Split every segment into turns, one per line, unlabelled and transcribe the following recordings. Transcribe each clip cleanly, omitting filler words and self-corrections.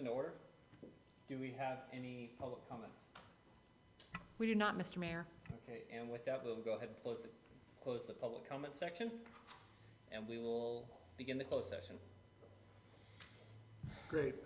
In order. Do we have any public comments?
We do not, Mr. Mayor.
Okay, and with that, we'll go ahead and close the public comment section, and we will begin the closed session.
Great.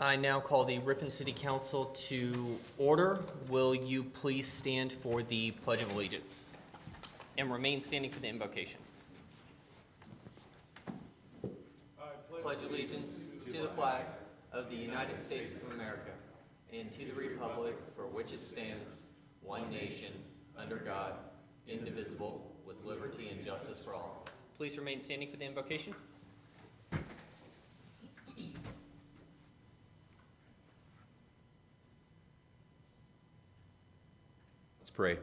I now call the Ripon City Council to order. Will you please stand for the Pledge of Allegiance and remain standing for the invocation? I pledge allegiance to the flag of the United States of America and to the republic for which it stands, one nation, under God, indivisible, with liberty and justice for all. Please remain standing for the invocation.
Let's pray.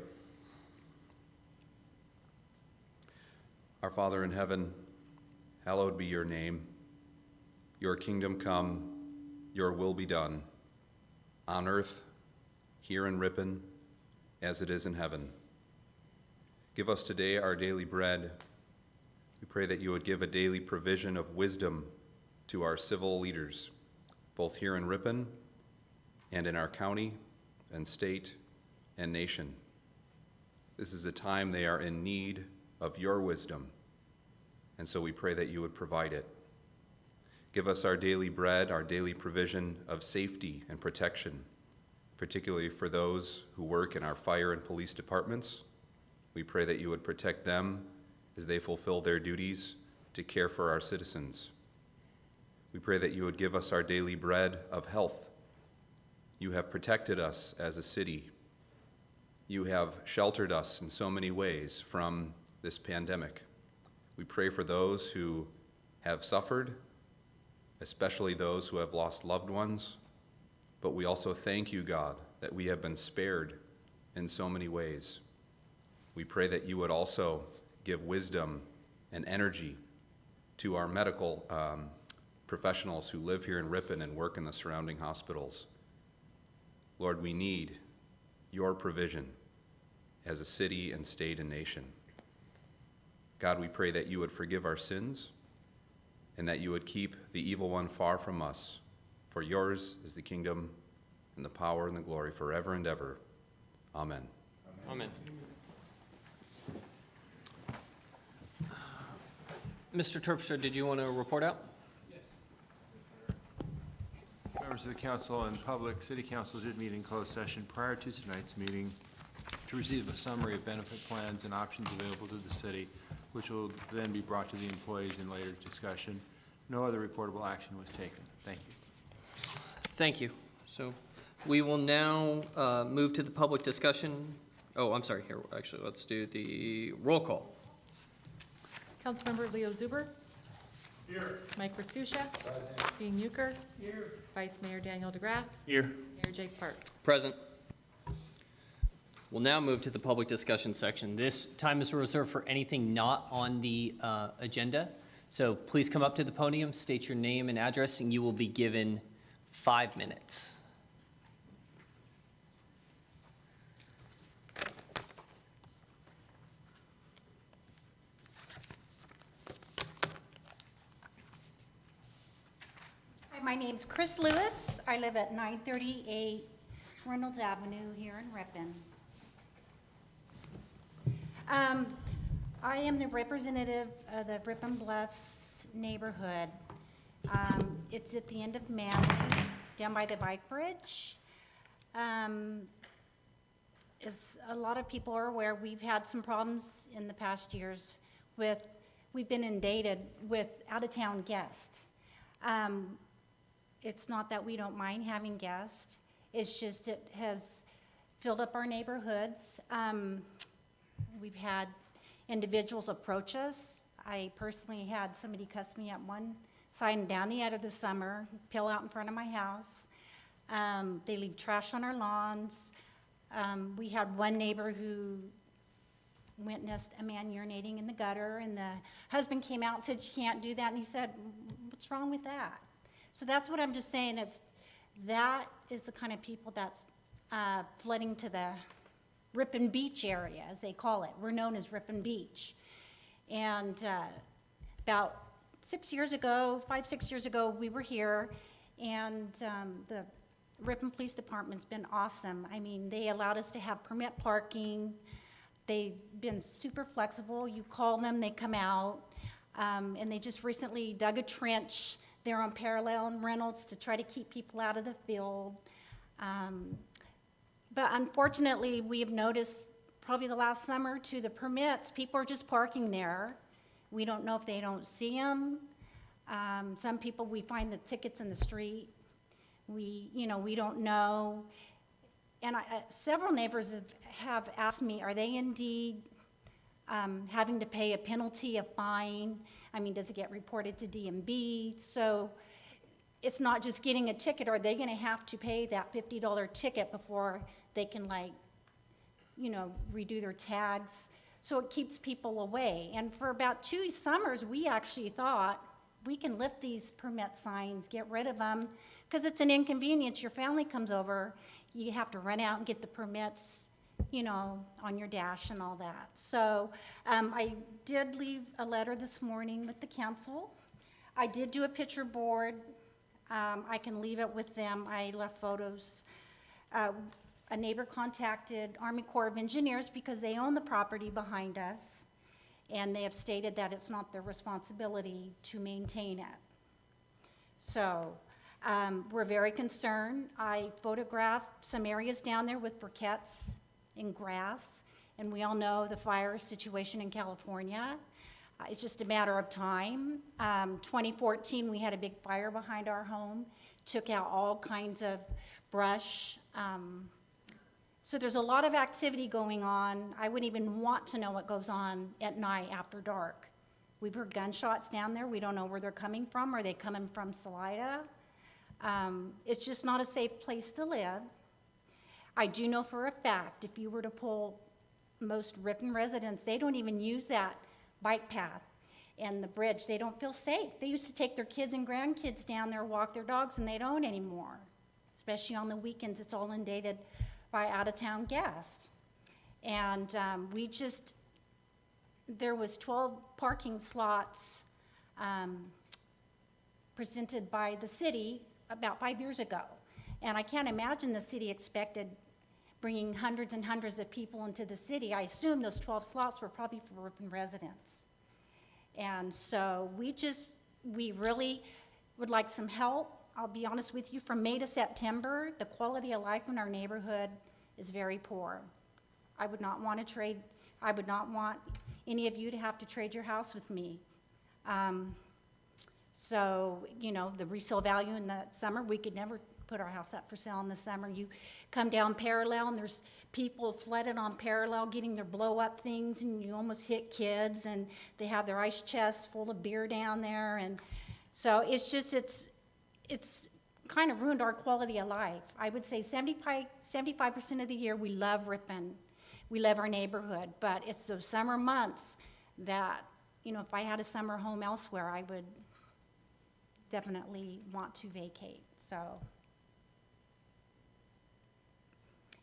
Our Father in heaven, hallowed be your name. Your kingdom come, your will be done, on earth, here in Ripon, as it is in heaven. Give us today our daily bread. We pray that you would give a daily provision of wisdom to our civil leaders, both here in Ripon and in our county and state and nation. This is a time they are in need of your wisdom, and so we pray that you would provide it. Give us our daily bread, our daily provision of safety and protection, particularly for those who work in our fire and police departments. We pray that you would protect them as they fulfill their duties to care for our citizens. We pray that you would give us our daily bread of health. You have protected us as a city. You have sheltered us in so many ways from this pandemic. We pray for those who have suffered, especially those who have lost loved ones. But we also thank you, God, that we have been spared in so many ways. We pray that you would also give wisdom and energy to our medical professionals who live here in Ripon and work in the surrounding hospitals. Lord, we need your provision as a city and state and nation. God, we pray that you would forgive our sins and that you would keep the evil one far from us. For yours is the kingdom and the power and the glory forever and ever. Amen.
Amen. Mr. Terpstra, did you want to report out?
Members of the council and public, city council did meet in closed session prior to tonight's meeting to receive a summary of benefit plans and options available to the city, which will then be brought to the employees in later discussion. No other reportable action was taken. Thank you.
Thank you. So we will now move to the public discussion. Oh, I'm sorry. Here, actually, let's do the roll call.
Councilmember Leo Zuber. Here. Mike Restuccia. Dean Euchre. Here. Vice Mayor Daniel DeGraff.
Here.
Mayor Jake Parks.
Present. We'll now move to the public discussion section. This time is reserved for anything not on the agenda. So please come up to the podium, state your name and address, and you will be given 5 minutes.
Hi, my name's Chris Lewis. I live at 938 Reynolds Avenue here in Ripon. I am the representative of the Ripon Bluffs neighborhood. It's at the end of Manly, down by the bike bridge. As a lot of people are aware, we've had some problems in the past years we've been inundated with out-of-town guests. It's not that we don't mind having guests, it's just it has filled up our neighborhoods. We've had individuals approach us. I personally had somebody cuss me at one side and down the other this summer, peel out in front of my house. They leave trash on our lawns. We had one neighbor who witnessed a man urinating in the gutter, and the husband came out and said, "You can't do that." And he said, "What's wrong with that?" So that's what I'm just saying, is that is the kind of people that's flooding to the Ripon Beach area, as they call it. We're known as Ripon Beach. And about 6 years ago, 5-6 years ago, we were here, and the Ripon Police Department's been awesome. I mean, they allowed us to have permit parking. They've been super flexible. You call them, they come out. And they just recently dug a trench They're on parallel and Reynolds to try to keep people out of the field. But unfortunately, we have noticed probably the last summer or two, the permits, people are just parking there. We don't know if they don't see them. Some people, we find the tickets in the street. We don't know. And several neighbors have asked me, are they indeed having to pay a penalty, a fine? I mean, does it get reported to DMV? So it's not just getting a ticket. Are they going to have to pay that $50 ticket before they can, like, redo their tags? So it keeps people away. And for about 2 summers, we actually thought we can lift these permit signs, get rid of them, because it's an inconvenience. Your family comes over, you have to run out and get the permits, on your dash and all that. So I did leave a letter this morning with the council. I did do a picture board. I can leave it with them. I left photos. A neighbor contacted Army Corps of Engineers because they own the property behind us, and they have stated that it's not their responsibility to maintain it. So we're very concerned. I photographed some areas down there with briquettes and grass, and we all know the fire situation in California. It's just a matter of time. 2014, we had a big fire behind our home, took out all kinds of brush. So there's a lot of activity going on. I wouldn't even want to know what goes on at night after dark. We've heard gunshots down there. We don't know where they're coming from. Are they coming from Salida? It's just not a safe place to live. I do know for a fact, if you were to pull most Ripon residents, they don't even use that bike path and the bridge. They don't feel safe. They used to take their kids and grandkids down there, walk their dogs, and they don't anymore. Especially on the weekends, it's all inundated by out-of-town guests. And there was 12 parking slots presented by the city about 5 years ago. And I can't imagine the city expected bringing hundreds and hundreds of people into the city. I assume those 12 slots were probably for Ripon residents. And so we really would like some help. I'll be honest with you, from May to September, the quality of life in our neighborhood is very poor. I would not want any of you to have to trade your house with me. So, the resale value in the summer, we could never put our house up for sale in the summer. You come down Parallel and there's people flooded on Parallel getting their blow up things, and you almost hit kids, and they have their ice chests full of beer down there. And so it's kind of ruined our quality of life. I would say 75% of the year we love Ripon. We love our neighborhood, but it's those summer months that, if I had a summer home elsewhere, I would definitely want to vacate. So,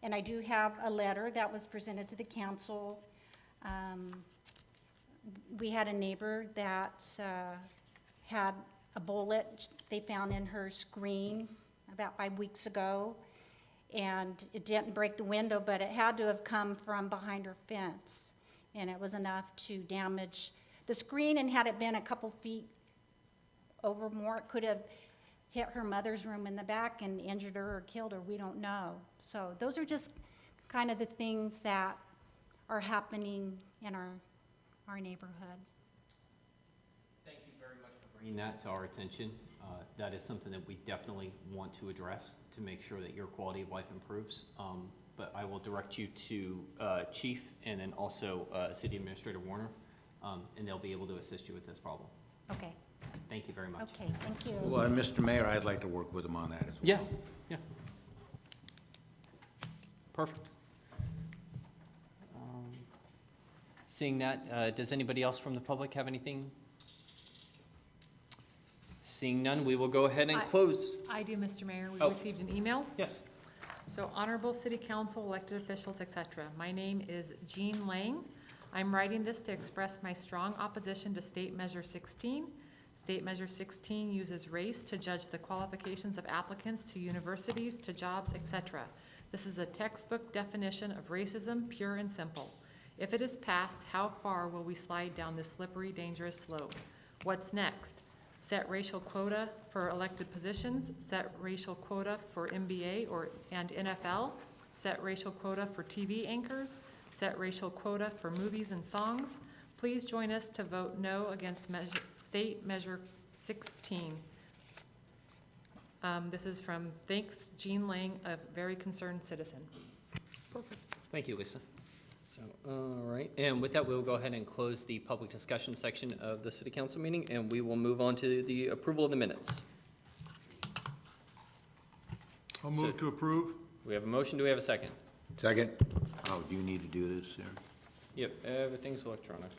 and I do have a letter that was presented to the council. We had a neighbor that had a bullet they found in her screen about 5 weeks ago, and it didn't break the window, but it had to have come from behind her fence, and it was enough to damage the screen. And had it been a couple feet over more, it could have hit her mother's room in the back and injured her or killed her. We don't know. So those are just kind of the things that are happening in our neighborhood.
Thank you very much for bringing that to our attention. That is something that we definitely want to address to make sure that your quality of life improves. But I will direct you to Chief and then also City Administrator Warner, and they'll be able to assist you with this problem.
Okay.
Thank you very much.
Okay, thank you.
Well, and Mr. Mayor, I'd like to work with him on that as well.
Yeah. Perfect. Seeing that, does anybody else from the public have anything? Seeing none, we will go ahead and close.
I do, Mr. Mayor. We
Oh.
received an email.
Yes.
So honorable city council, elected officials, etc. My name is Jean Lang. I'm writing this to express my strong opposition to State Measure 16. State Measure 16 uses race to judge the qualifications of applicants to universities, to jobs, etc. This is a textbook definition of racism, pure and simple. If it is passed, how far will we slide down this slippery, dangerous slope? What's next? set racial quota for elected positions, set racial quota for NBA and NFL, set racial quota for TV anchors, set racial quota for movies and songs. Please join us to vote no against State Measure 16. This is from, thanks, Jean Lang, a very concerned citizen.
Perfect. Thank you, Lisa. So, all right, and with that, we'll go ahead and close the public discussion section of the city council meeting, and we will move on to the approval of the minutes.
I'll move to approve.
We have a motion, do we have a second?
Second? Oh, do you need to do this, sir?
Yep, everything's electronic.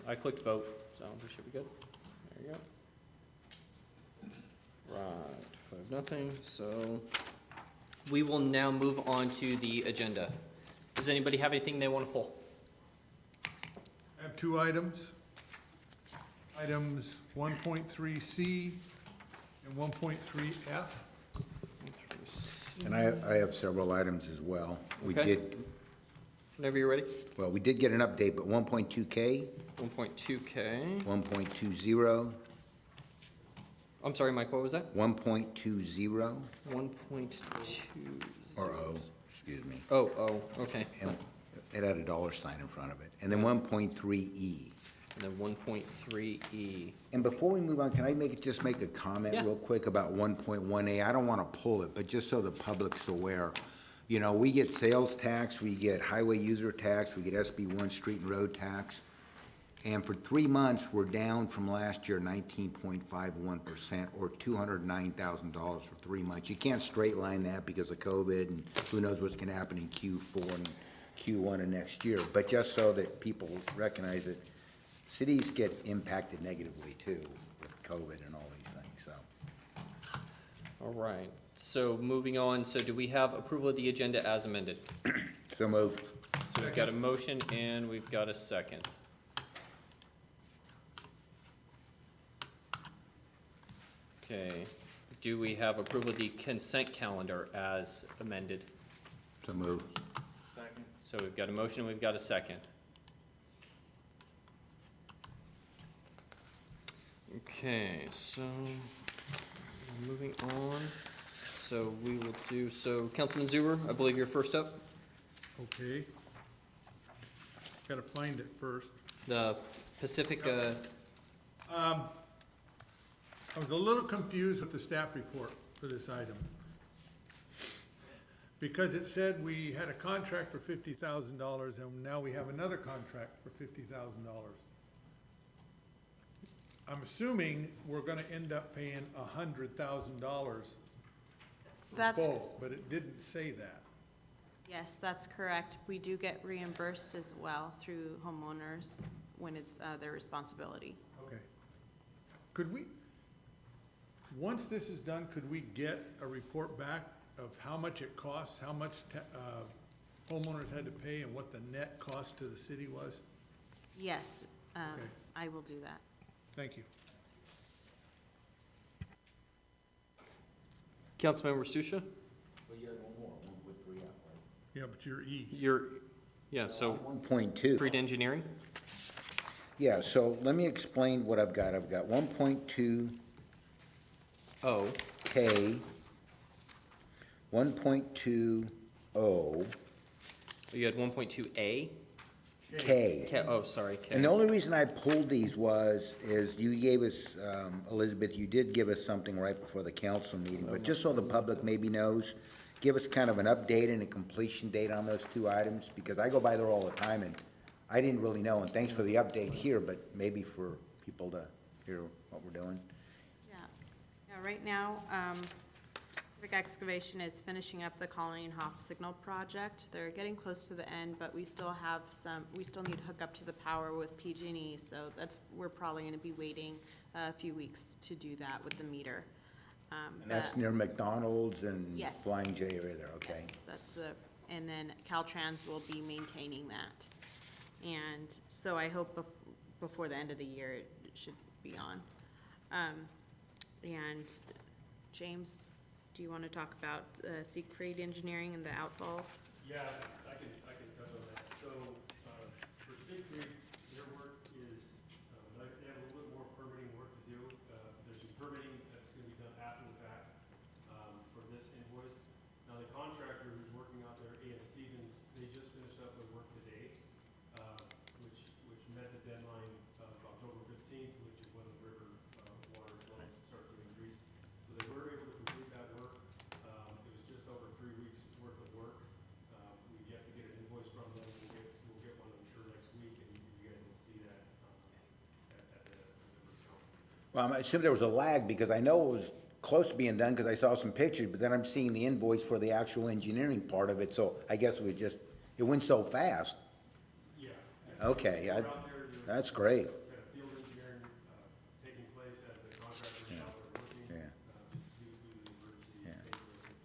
I clicked vote, so we should be good. There you go. Right, 5-0, so we will now move on to the agenda. Does anybody have anything they want to pull?
I have two items. Items 1.3C and 1.3F.
And I have several items as well. We
Okay.
did,
Whenever you're ready.
well, we did get an update, but 1.2K,
1.2K.
1.20,
I'm sorry, Mike, what was that?
1.20,
1.2.
or O, excuse me.
Oh, okay.
And it had a dollar sign in front of it. And then 1.3E.
And then 1.3E.
And before we move on, can I just make a comment
Yeah.
real quick about 1.1A? I don't want to pull it, but just so the public's aware. You know, we get sales tax, we get highway user tax, we get SB1 street and road tax. And for 3 months, we're down from last year 19.51%, or $209,000 for 3 months. You can't straight line that because of COVID, and who knows what's going to happen in Q4 and Q1 of next year. But just so that people recognize it, cities get impacted negatively too with COVID and all these things, so.
All right, so moving on, so do we have approval of the agenda as amended?
So move.
So we've got a motion and we've got a second. Okay, do we have approval of the consent calendar as amended?
So move.
So we've got a motion and we've got a second. Okay, so moving on, so we will do, so Councilman Zuber, I believe you're first up.
Okay. Gotta find it first.
The Pacific,
I was a little confused with the staff report for this item. Because it said we had a contract for $50,000 and now we have another contract for $50,000. I'm assuming we're gonna end up paying $100,000 for
That's-
both, but it didn't say that.
Yes, that's correct. We do get reimbursed as well through homeowners when it's their responsibility.
Okay. Could we, once this is done, could we get a report back of how much it costs, how much homeowners had to pay, and what the net cost to the city was?
Yes,
Okay.
I will do that.
Thank you.
Councilmember Stusha?
Yeah, but you're E.
Yeah, so
1.2.
Freed Engineering?
Yeah, so let me explain what I've got. I've got 1.2K,
Oh,
1.20,
you had 1.2A?
K.
Oh, sorry, K.
And the only reason I pulled these is you gave us, Elizabeth, you did give us something right before the council meeting, but just so the public maybe knows, give us kind of an update and a completion date on those two items, because I go by there all the time and I didn't really know, and thanks for the update here, but maybe for people to hear what we're doing.
Yeah, right now, Civic Excavation is finishing up the Colony and Hoff Signal project. They're getting close to the end, but we still have we still need to hook up to the power with PG&E, so we're probably gonna be waiting a few weeks to do that with the meter.
And that's near McDonald's and
Yes.
Flying J area there, okay?
Yes, that's and then Caltrans will be maintaining that. And so I hope before the end of the year, it should be on. And James, do you want to talk about Siegfried Engineering and the outfall?
Yeah, I can touch on that. So, for Siegfried, their work is
Well, I assume there was a lag, because I know it was close to being done, because I saw some pictures, but then I'm seeing the invoice for the actual engineering part of it, so I guess it went so fast.
Yeah.
Okay,
We're out there doing
that's great.
kind of field engineering, taking place as the contractors
Yeah.
out there working.
Yeah.
Just due to the emergency
Yeah.
nature of it.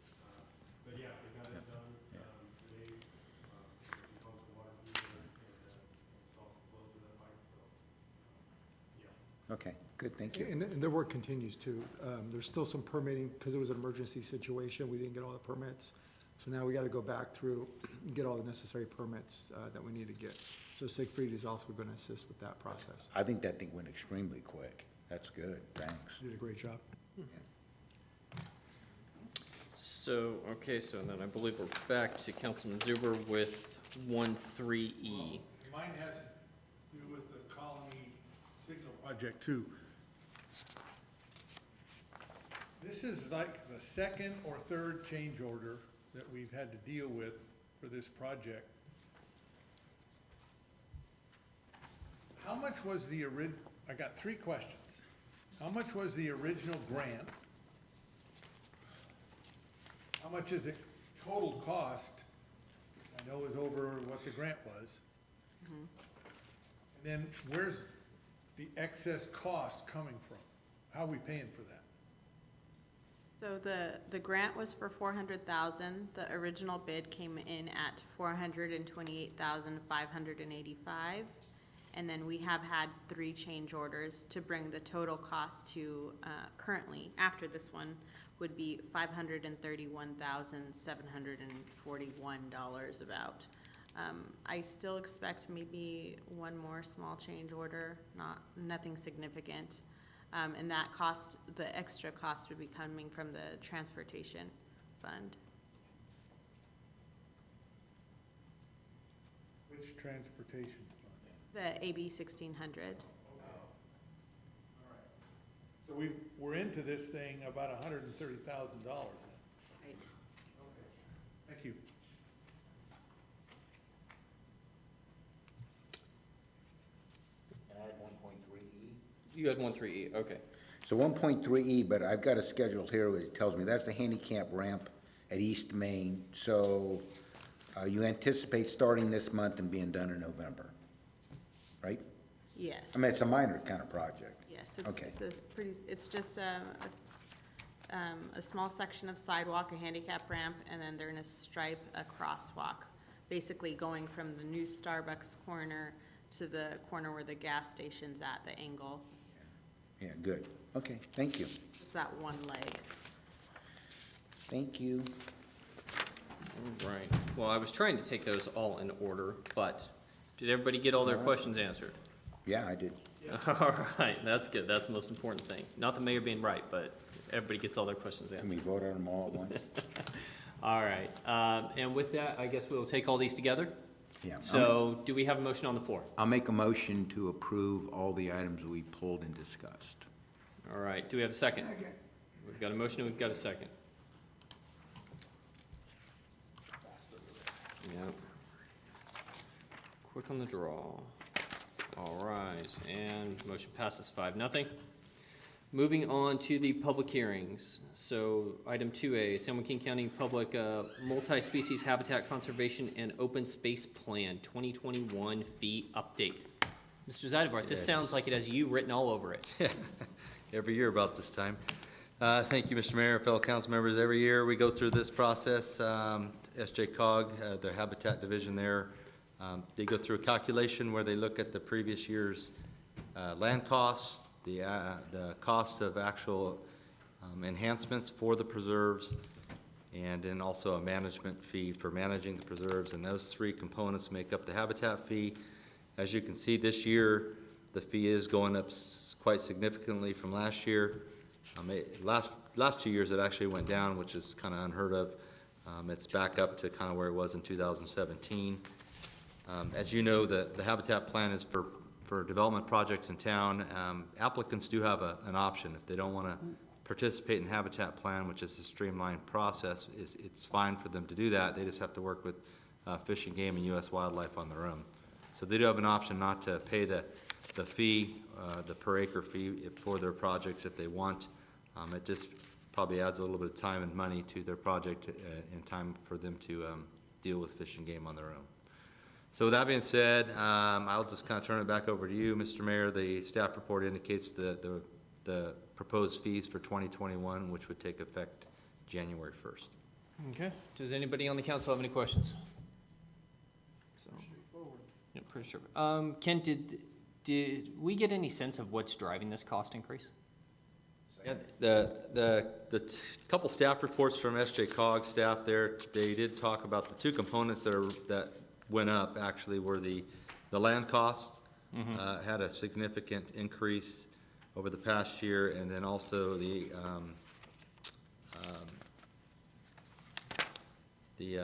But yeah, they got it done,
Yeah.
today, it pumps the water through there and it's also flows through that pipe, so, yeah.
Okay, good, thank you.
And the work continues too. There's still some permitting, because it was an emergency situation, we didn't get all the permits. So now we gotta go back through and get all the necessary permits that we need to get. So Siegfried is also gonna assist with that process.
I think that thing went extremely quick. That's good, thanks.
You did a great job.
So, okay, so then I believe we're back to Councilman Zuber with 13E.
Mine has to do with the colony signal project too. This is like the second or third change order that we've had to deal with for this project. How much was I got three questions. How much was the original grant? How much is it total cost? I know it was over what the grant was. And then where's the excess cost coming from? How are we paying for that?
So the grant was for 400,000. The original bid came in at 428,585. And then we have had 3 change orders to bring the total cost to, currently, after this one, would be $531,741 about. I still expect maybe one more small change order, nothing significant. And that cost, the extra cost would be coming from the transportation fund.
Which transportation fund?
The AB 1600.
So we're into this thing about $130,000 then.
Right.
Thank you.
Can I add 1.3E?
You had 13E, okay.
So 1.3E, but I've got a schedule here that tells me that's the handicap ramp at East Main. So you anticipate starting this month and being done in November, right?
Yes.
I mean, it's a minor kind of project.
Yes,
Okay.
it's just a small section of sidewalk, a handicap ramp, and then they're gonna stripe a crosswalk, basically going from the new Starbucks corner to the corner where the gas station's at, the angle.
Yeah, good. Okay, thank you.
Just that one leg.
Thank you.
All right. Well, I was trying to take those all in order, but did everybody get all their questions answered?
Yeah, I did.
All right, that's good. That's the most important thing. Not the mayor being right, but everybody gets all their questions
Can we
answered.
vote on them all at once?
All right, and with that, I guess we'll take all these together.
Yeah.
So, do we have a motion on the floor?
I'll make a motion to approve all the items we pulled and discussed.
All right, do we have a second? We've got a motion and we've got a second. Yep. Quick on the draw. All right, and motion passes 5-0. Moving on to the public hearings. So, item 2A, San Joaquin County Public Multi-Species Habitat Conservation and Open Space Plan 2021 fee update. Mr. Zeidevar, this
Yes.
sounds like it has you written all over it.
Every year about this time. Thank you, Mr. Mayor, fellow council members. Every year we go through this process. SJCOG, the Habitat Division there, they go through a calculation where they look at the previous year's land costs, the cost of actual enhancements for the preserves, and then also a management fee for managing the preserves. And those 3 components make up the habitat fee. As you can see, this year, the fee is going up quite significantly from last year. Last 2 years, it actually went down, which is kind of unheard of. It's back up to kind of where it was in 2017. As you know, the habitat plan is for development projects in town. Applicants do have an option. If they don't want to participate in the habitat plan, which is a streamlined process, it's fine for them to do that. They just have to work with Fish and Game and U.S. Wildlife on their own. So they do have an option not to pay the
the fee, the per acre fee for their projects if they want. It just probably adds a little bit of time and money to their project in time for them to deal with Fish and Game on their own. So with that being said, I'll just kind of turn it back over to you, Mr. Mayor. The staff report indicates the proposed fees for 2021, which would take effect January 1st.
Okay, does anybody on the council have any questions? So, yeah, pretty sure. Kent, did we get any sense of what's driving this cost increase?
Yeah, the couple staff reports from SJ Cog staff there, they did talk about the two components that went up actually were the land cost, had a significant increase over the past year, and then also the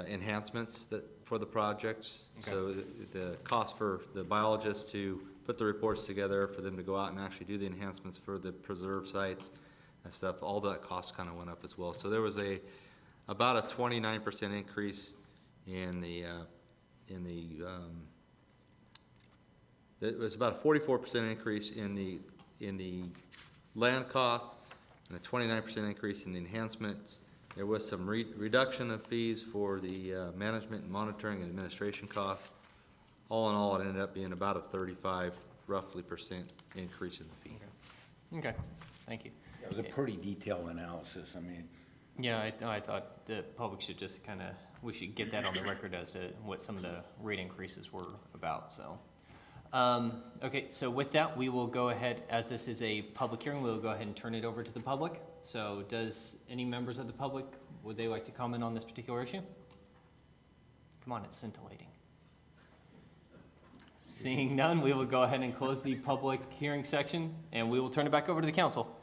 enhancements for the projects. Okay. So the cost for the biologists to put the reports together, for them to go out and actually do the enhancements for the preserve sites and stuff, all that cost kind of went up as well. So there was about a 29% increase it was about a 44% increase in the land costs and a 29% increase in the enhancements. There was some reduction of fees for the management and monitoring and administration costs. All in all, it ended up being about a 35% increase in the fee.
Okay, thank you.
It was a pretty detailed analysis, I mean.
Yeah, I thought the public should just kind of, we should get that on the record as to what some of the rate increases were about, so. Okay, so with that, we will go ahead, as this is a public hearing, we'll go ahead and turn it over to the public. So does any members of the public, would they like to comment on this particular issue? Come on, it's scintillating. Seeing none, we will go ahead and close the public hearing section, and we will turn it back over to the council.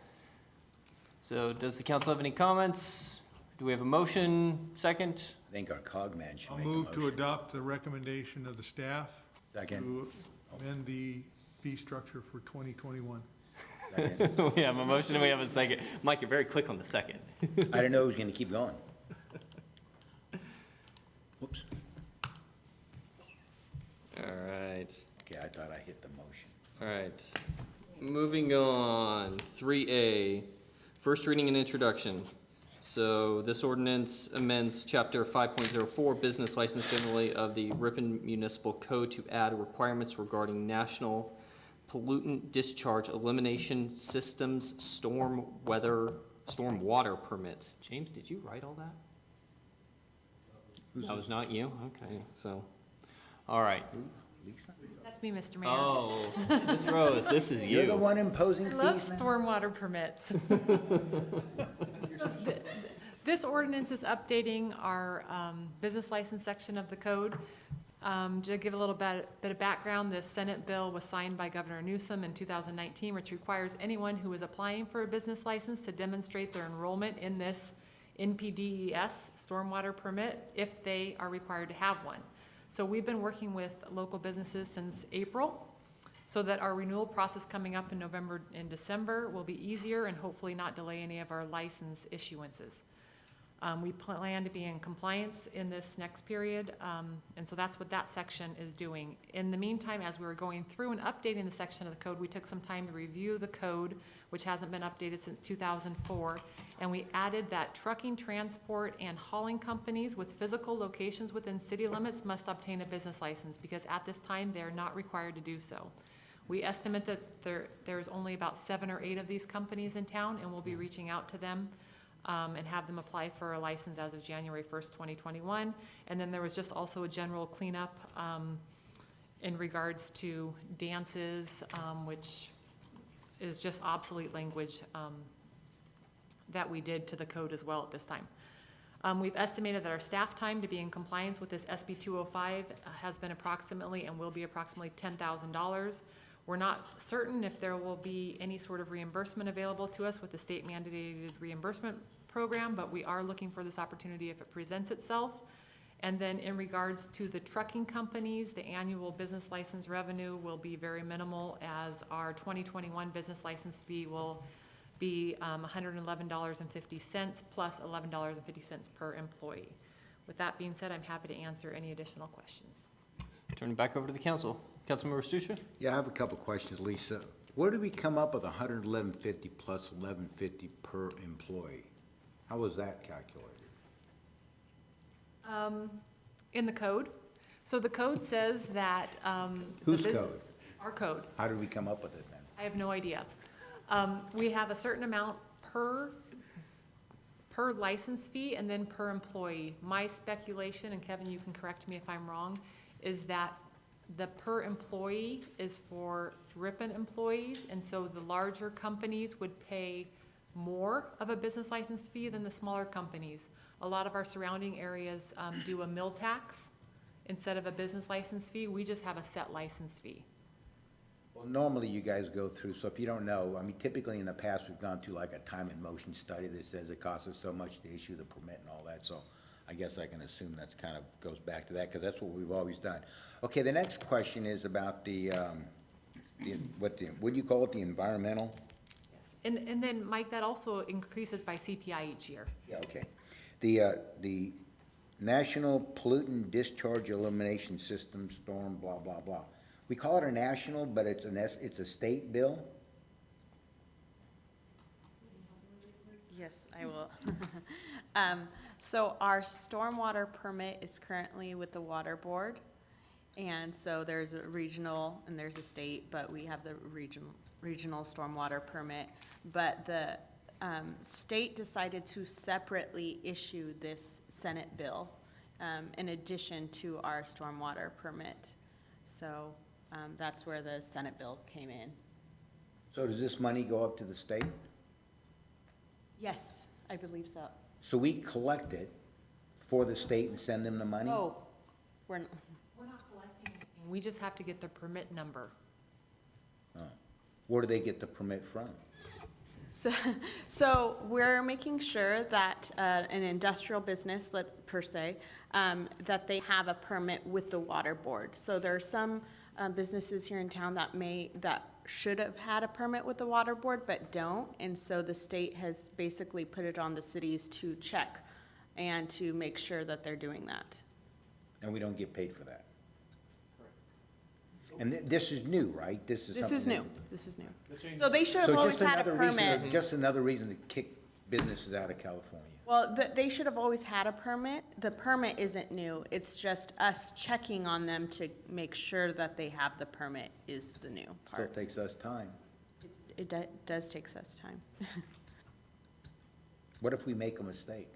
So does the council have any comments? Do we have a motion? Second?
I think our cog man should
I'll
make a
move to
motion.
adopt the recommendation of the staff
Second.
to amend the fee structure for 2021.
Second.
We have a motion and we have a second. Mike, you're very quick on the second.
I didn't know he was gonna keep going. Whoops.
All right.
Okay, I thought I hit the motion.
All right. Moving on, 3A, first reading and introduction. So this ordinance amends Chapter 5.04, Business License Generally of the Ripon Municipal Code to add requirements regarding national pollutant discharge elimination systems, storm water permits. James, did you write all that? That was not you? Okay, so, all right.
Lisa?
That's me, Mr. Mayor.
Oh, Ms. Rose, this is
You're the
you.
one imposing
I
fees
love
now?
stormwater permits. This ordinance is updating our business license section of the code. To give a little bit of background, this Senate bill was signed by Governor Newsom in 2019, which requires anyone who is applying for a business license to demonstrate their enrollment in this NPDES stormwater permit if they are required to have one. So we've been working with local businesses since April so that our renewal process coming up in November and December will be easier and hopefully not delay any of our license issuances. We plan to be in compliance in this next period, and so that's what that section is doing. In the meantime, as we were going through and updating the section of the code, we took some time to review the code, which hasn't been updated since 2004, and we added that trucking, transport, and hauling companies with physical locations within city limits must obtain a business license, because at this time, they're not required to do so. We estimate that there's only about 7 or 8 of these companies in town, and we'll be reaching out to them and have them apply for a license as of January 1st, 2021. And then there was just also a general cleanup in regards to dances, which is just obsolete language that we did to the code as well at this time. We've estimated that our staff time to be in compliance with this SB 205 has been approximately and will be approximately $10,000. We're not certain if there will be any sort of reimbursement available to us with the state mandated reimbursement program, but we are looking for this opportunity if it presents itself. And then in regards to the trucking companies, the annual business license revenue will be very minimal, as our 2021 business license fee will be $111.50 plus $11.50 per employee. With that being said, I'm happy to answer any additional questions.
Turn it back over to the council. Councilmember Stucia?
Yeah, I have a couple questions, Lisa. Where did we come up with $111.50 plus $11.50 per employee? How was that calculated?
In the code. So the code says that.
Whose code?
Our code.
How did we come up with it then?
I have no idea. We have a certain amount per license fee and then per employee. My speculation, and Kevin, you can correct me if I'm wrong, is that the per employee is for Ripon employees, and so the larger companies would pay more of a business license fee than the smaller companies. A lot of our surrounding areas do a mill tax instead of a business license fee. We just have a set license fee.
Well, normally you guys go through, so if you don't know, I mean, typically in the past, we've gone through like a time and motion study that says it costs us so much to issue the permit and all that, so I guess I can assume that's kind of goes back to that, because that's what we've always done. Okay, the next question is about what do you call it, the environmental?
And then, Mike, that also increases by CPI each year.
Yeah, okay. The National Pollutant Discharge Elimination System, storm, blah, blah, blah. We call it a national, but it's a state bill?
Yes, I will. So our stormwater permit is currently with the water board. And so there's a regional and there's a state, but we have the regional stormwater permit. But the state decided to separately issue this Senate bill in addition to our stormwater permit. So that's where the Senate bill came in.
So does this money go up to the state?
Yes, I believe so.
So we collect it for the state and send them the money?
Oh, we're not
collecting anything. We just have to get the permit number.
Oh. Where do they get the permit from?
So we're making sure that an industrial business, per se, that they have a permit with the water board. So there are some businesses here in town that should have had a permit with the water board but don't. And so the state has basically put it on the cities to check and to make sure that they're doing that.
And we don't get paid for that? And this is new, right? This is
new. This is new. So they should have
So
always
just
had a
another reason,
permit.
just another reason to kick businesses out of California.
Well, they should have always had a permit. The permit isn't new. It's just us checking on them to make sure that they have the permit is the new
Still
part.
takes us time.
It does take us time.
What if we make a mistake?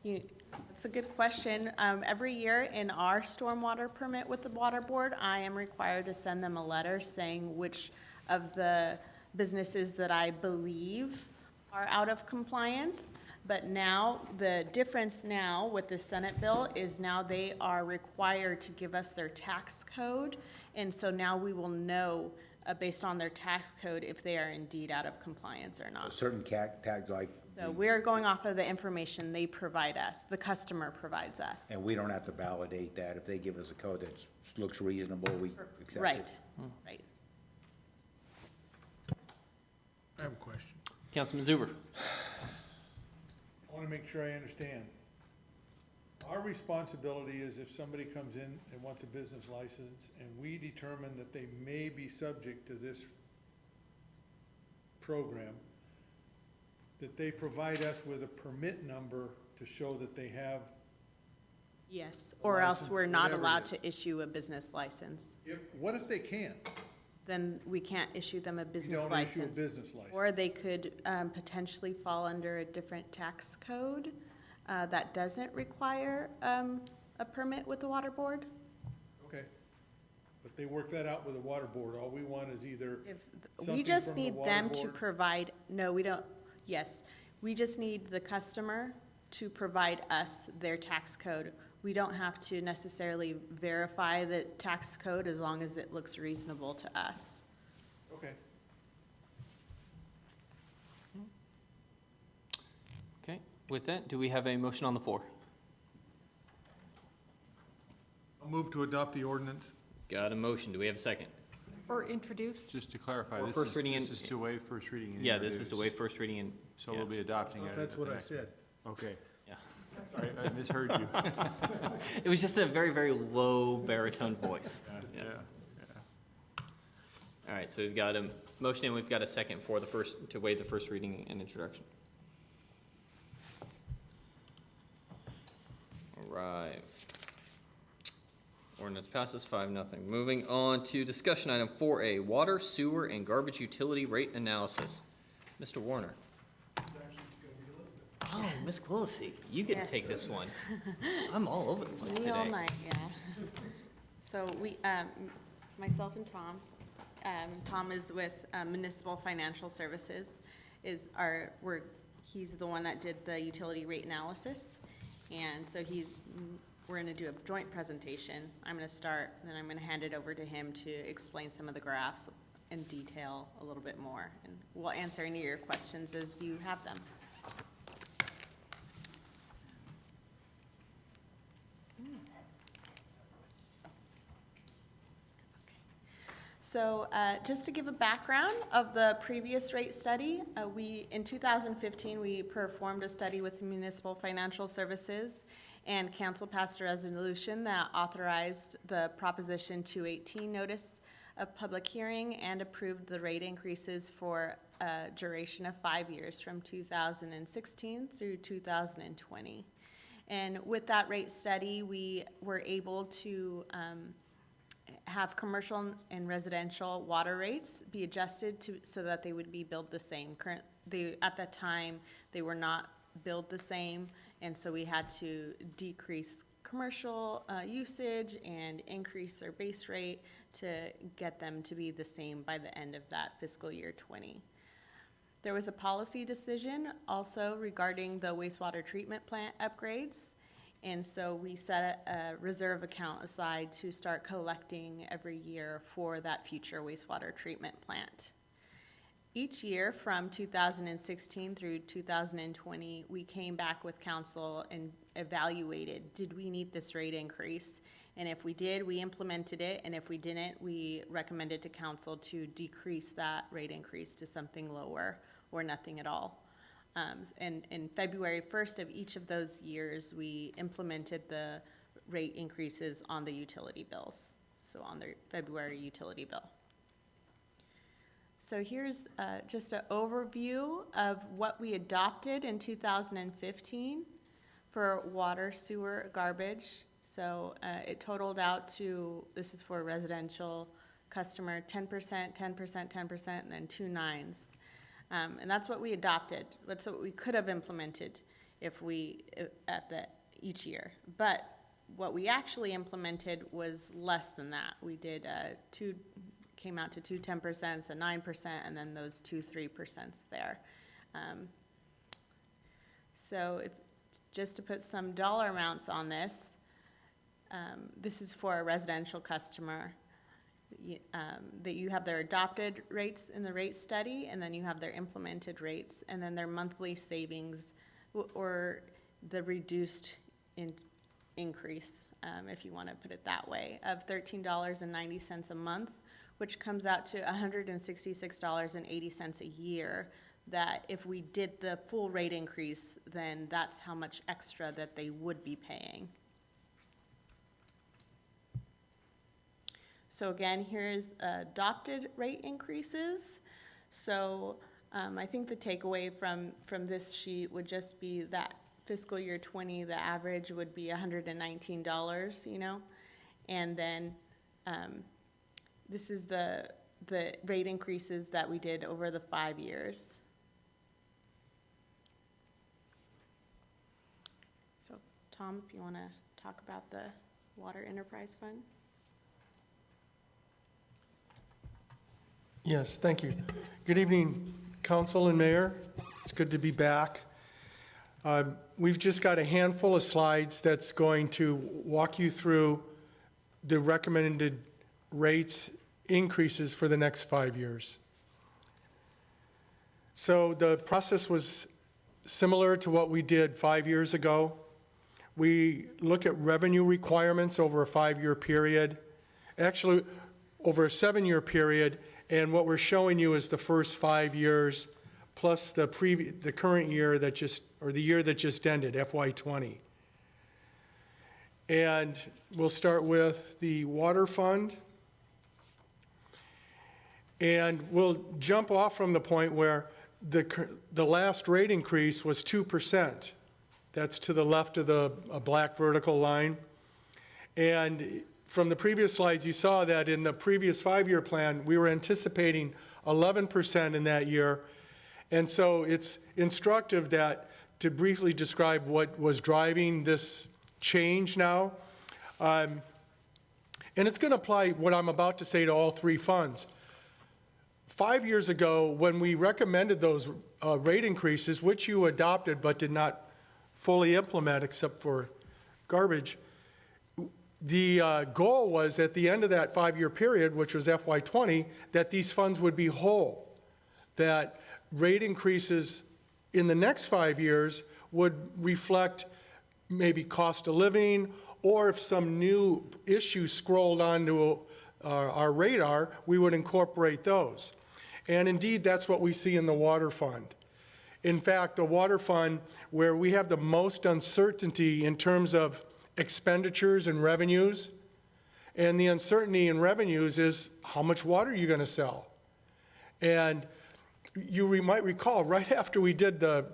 It's a good question. Every year in our stormwater permit with the water board, I am required to send them a letter saying which of the businesses that I believe are out of compliance. But now, the difference now with the Senate bill is now they are required to give us their tax code. And so now we will know, based on their tax code, if they are indeed out of compliance or
A
not.
certain tags like,
So we're going off of the information they provide us, the customer provides us.
and we don't have to validate that. If they give us a code that looks reasonable, we accept it.
Right, right.
I have a question.
Councilman Zuber?
I want to make sure I understand. Our responsibility is if somebody comes in and wants a business license, and we determine that they may be subject to this program, that they provide us with a permit number to show that they have,
Yes,
A
or else
license,
we're not
whatever it
allowed
is.
to issue a business license.
what if they can't?
Then we can't issue them a
You
business
don't issue a
license.
business license.
Or they could potentially fall under a different tax code that doesn't require a permit with the water board.
Okay. But they work that out with the water board. All we want is either
If,
something
we just
from the
need
water
them to
board.
provide, no, we don't, yes. We just need the customer to provide us their tax code. We don't have to necessarily verify the tax code as long as it looks reasonable to us.
Okay.
Okay, with that, do we have a motion on the floor?
I'll move to adopt the ordinance.
Got a motion. Do we have a second?
Or introduce.
Just to clarify,
Or
this
first reading
is
and-
to waive first reading and
Yeah, this is to
introduce.
waive first reading and,
So we'll be adopting it.
That's
at
what
the
I
next
said.
one. Okay.
yeah.
Sorry, I misheard you.
It was just in a very, very low baritone voice.
Yeah.
All right, so we've got a motion and we've got a second for the first, to waive the first reading and introduction. All right. Ordinance passes 5-0. Moving on to discussion item 4A, water, sewer, and garbage utility rate analysis. Mr. Warner. Oh, Ms. Quillisi, you get to
Yes.
take this one. I'm all over the place
Me all
today.
night, yeah. So we, myself and Tom, Tom is with Municipal Financial Services, he's the one that did the utility rate analysis. And so we're gonna do a joint presentation. I'm gonna start, and then I'm gonna hand it over to him to explain some of the graphs in detail a little bit more. And we'll answer any of your questions as you have them. So just to give a background of the previous rate study, in 2015, we performed a study with Municipal Financial Services, and council passed a resolution that authorized the Proposition 218 notice of public hearing and approved the rate increases for a duration of 5 years from 2016 through 2020. And with that rate study, we were able to have commercial and residential water rates be adjusted so that they would be billed the same. At that time, they were not billed the same, and so we had to decrease commercial usage and increase their base rate to get them to be the same by the end of that fiscal year 20. There was a policy decision also regarding the wastewater treatment plant upgrades. And so we set a reserve account aside to start collecting every year for that future wastewater treatment plant. Each year from 2016 through 2020, we came back with council and evaluated, did we need this rate increase? And if we did, we implemented it, and if we didn't, we recommended to council to decrease that rate increase to something lower or nothing at all. And in February 1st of each of those years, we implemented the rate increases on the utility bills, so on the February utility bill. So here's just an overview of what we adopted in 2015 for water, sewer, garbage. So it totaled out to, this is for a residential customer, 10%, 10%, 10%, and then 2 nines. And that's what we adopted. That's what we could have implemented each year. But what we actually implemented was less than that. We did came out to 2 10%, a 9%, and then those 2 3% there. So just to put some dollar amounts on this, this is for a residential customer. That you have their adopted rates in the rate study, and then you have their implemented rates, and then their monthly savings or the reduced increase, if you want to put it that way, of $13.90 a month, which comes out to $166.80 a year. That if we did the full rate increase, then that's how much extra that they would be paying. So again, here's adopted rate increases. So I think the takeaway from this sheet would just be that fiscal year 20, the average would be $119, you know? And then this is the rate increases that we did over the 5 years. So Tom, if you want to talk about the Water Enterprise Fund.
Yes, thank you. Good evening, council and mayor. It's good to be back. We've just got a handful of slides that's going to walk you through the recommended rates increases for the next 5 years. So the process was similar to what we did 5 years ago. We look at revenue requirements over a 5-year period, actually over a 7-year period. And what we're showing you is the first 5 years plus the current year that the year that just ended, FY20. And we'll start with the water fund. And we'll jump off from the point where the last rate increase was 2%. That's to the left of the black vertical line. And from the previous slides, you saw that in the previous 5-year plan, we were anticipating 11% in that year. And so it's instructive that, to briefly describe what was driving this change now. And it's going to apply what I'm about to say to all 3 funds. 5 years ago, when we recommended those rate increases, which you adopted but did not fully implement except for garbage, the goal was at the end of that 5-year period, which was FY20, that these funds would be whole, that rate increases in the next 5 years would reflect maybe cost of living, or if some new issue scrolled onto our radar, we would incorporate those. And indeed, that's what we see in the water fund. In fact, the water fund, where we have the most uncertainty in terms of expenditures and revenues, and the uncertainty in revenues is how much water are you going to sell? And you might recall, right after we did the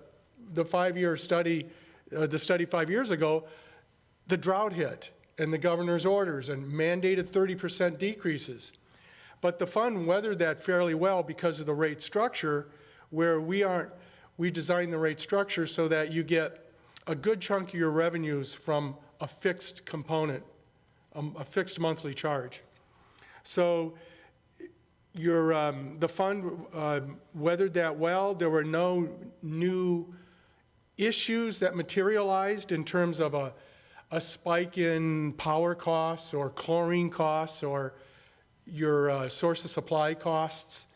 5-year study, the study 5 years ago, the drought hit and the governor's orders and mandated 30% decreases. But the fund weathered that fairly well because of the rate structure, where we designed the rate structure so that you get a good chunk of your revenues from a fixed component, a fixed monthly charge. So the fund weathered that well. There were no new issues that materialized in terms of a spike in power costs or chlorine costs or your source of supply costs.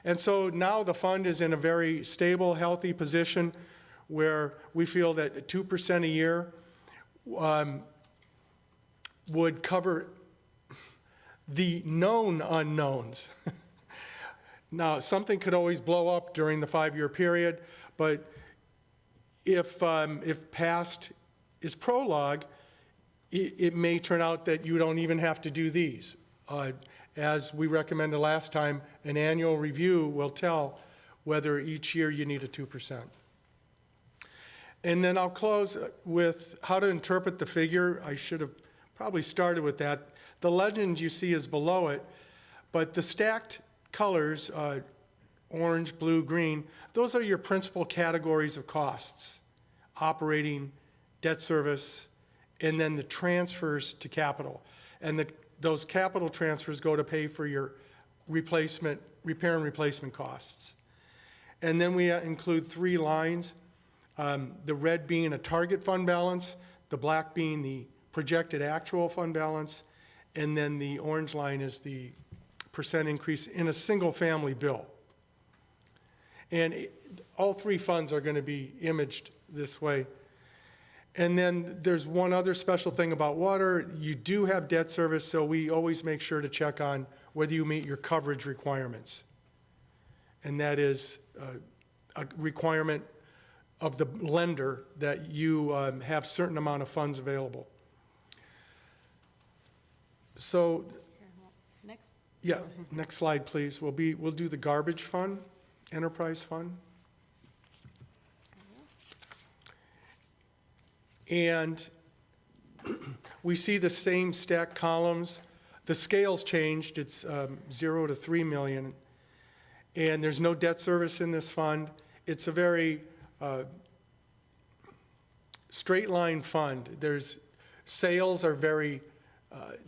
And so now the fund is in a very stable, healthy position where we feel that 2% a year would cover the known unknowns. Now, something could always blow up during the 5-year period, but if past is prologue, it may turn out that you don't even have to do these. As we recommended last time, an annual review will tell whether each year you need a 2%. And then I'll close with how to interpret the figure. I should have probably started with that. The legend you see is below it, but the stacked colors, orange, blue, green, those are your principal categories of costs: operating, debt service, and then the transfers to capital. And those capital transfers go to pay for your repair and replacement costs. And then we include 3 lines, the red being a target fund balance, the black being the projected actual fund balance, and then the orange line is the percent increase in a single family bill. And all 3 funds are going to be imaged this way. And then there's one other special thing about water. You do have debt service, so we always make sure to check on whether you meet your coverage requirements. And that is a requirement of the lender that you have certain amount of funds available. So,
Next.
yeah, next slide, please. We'll do the garbage fund, enterprise fund. And we see the same stacked columns. The scale's changed. It's 0 to 3 million. And there's no debt service in this fund. It's a very straight line fund. Sales are very,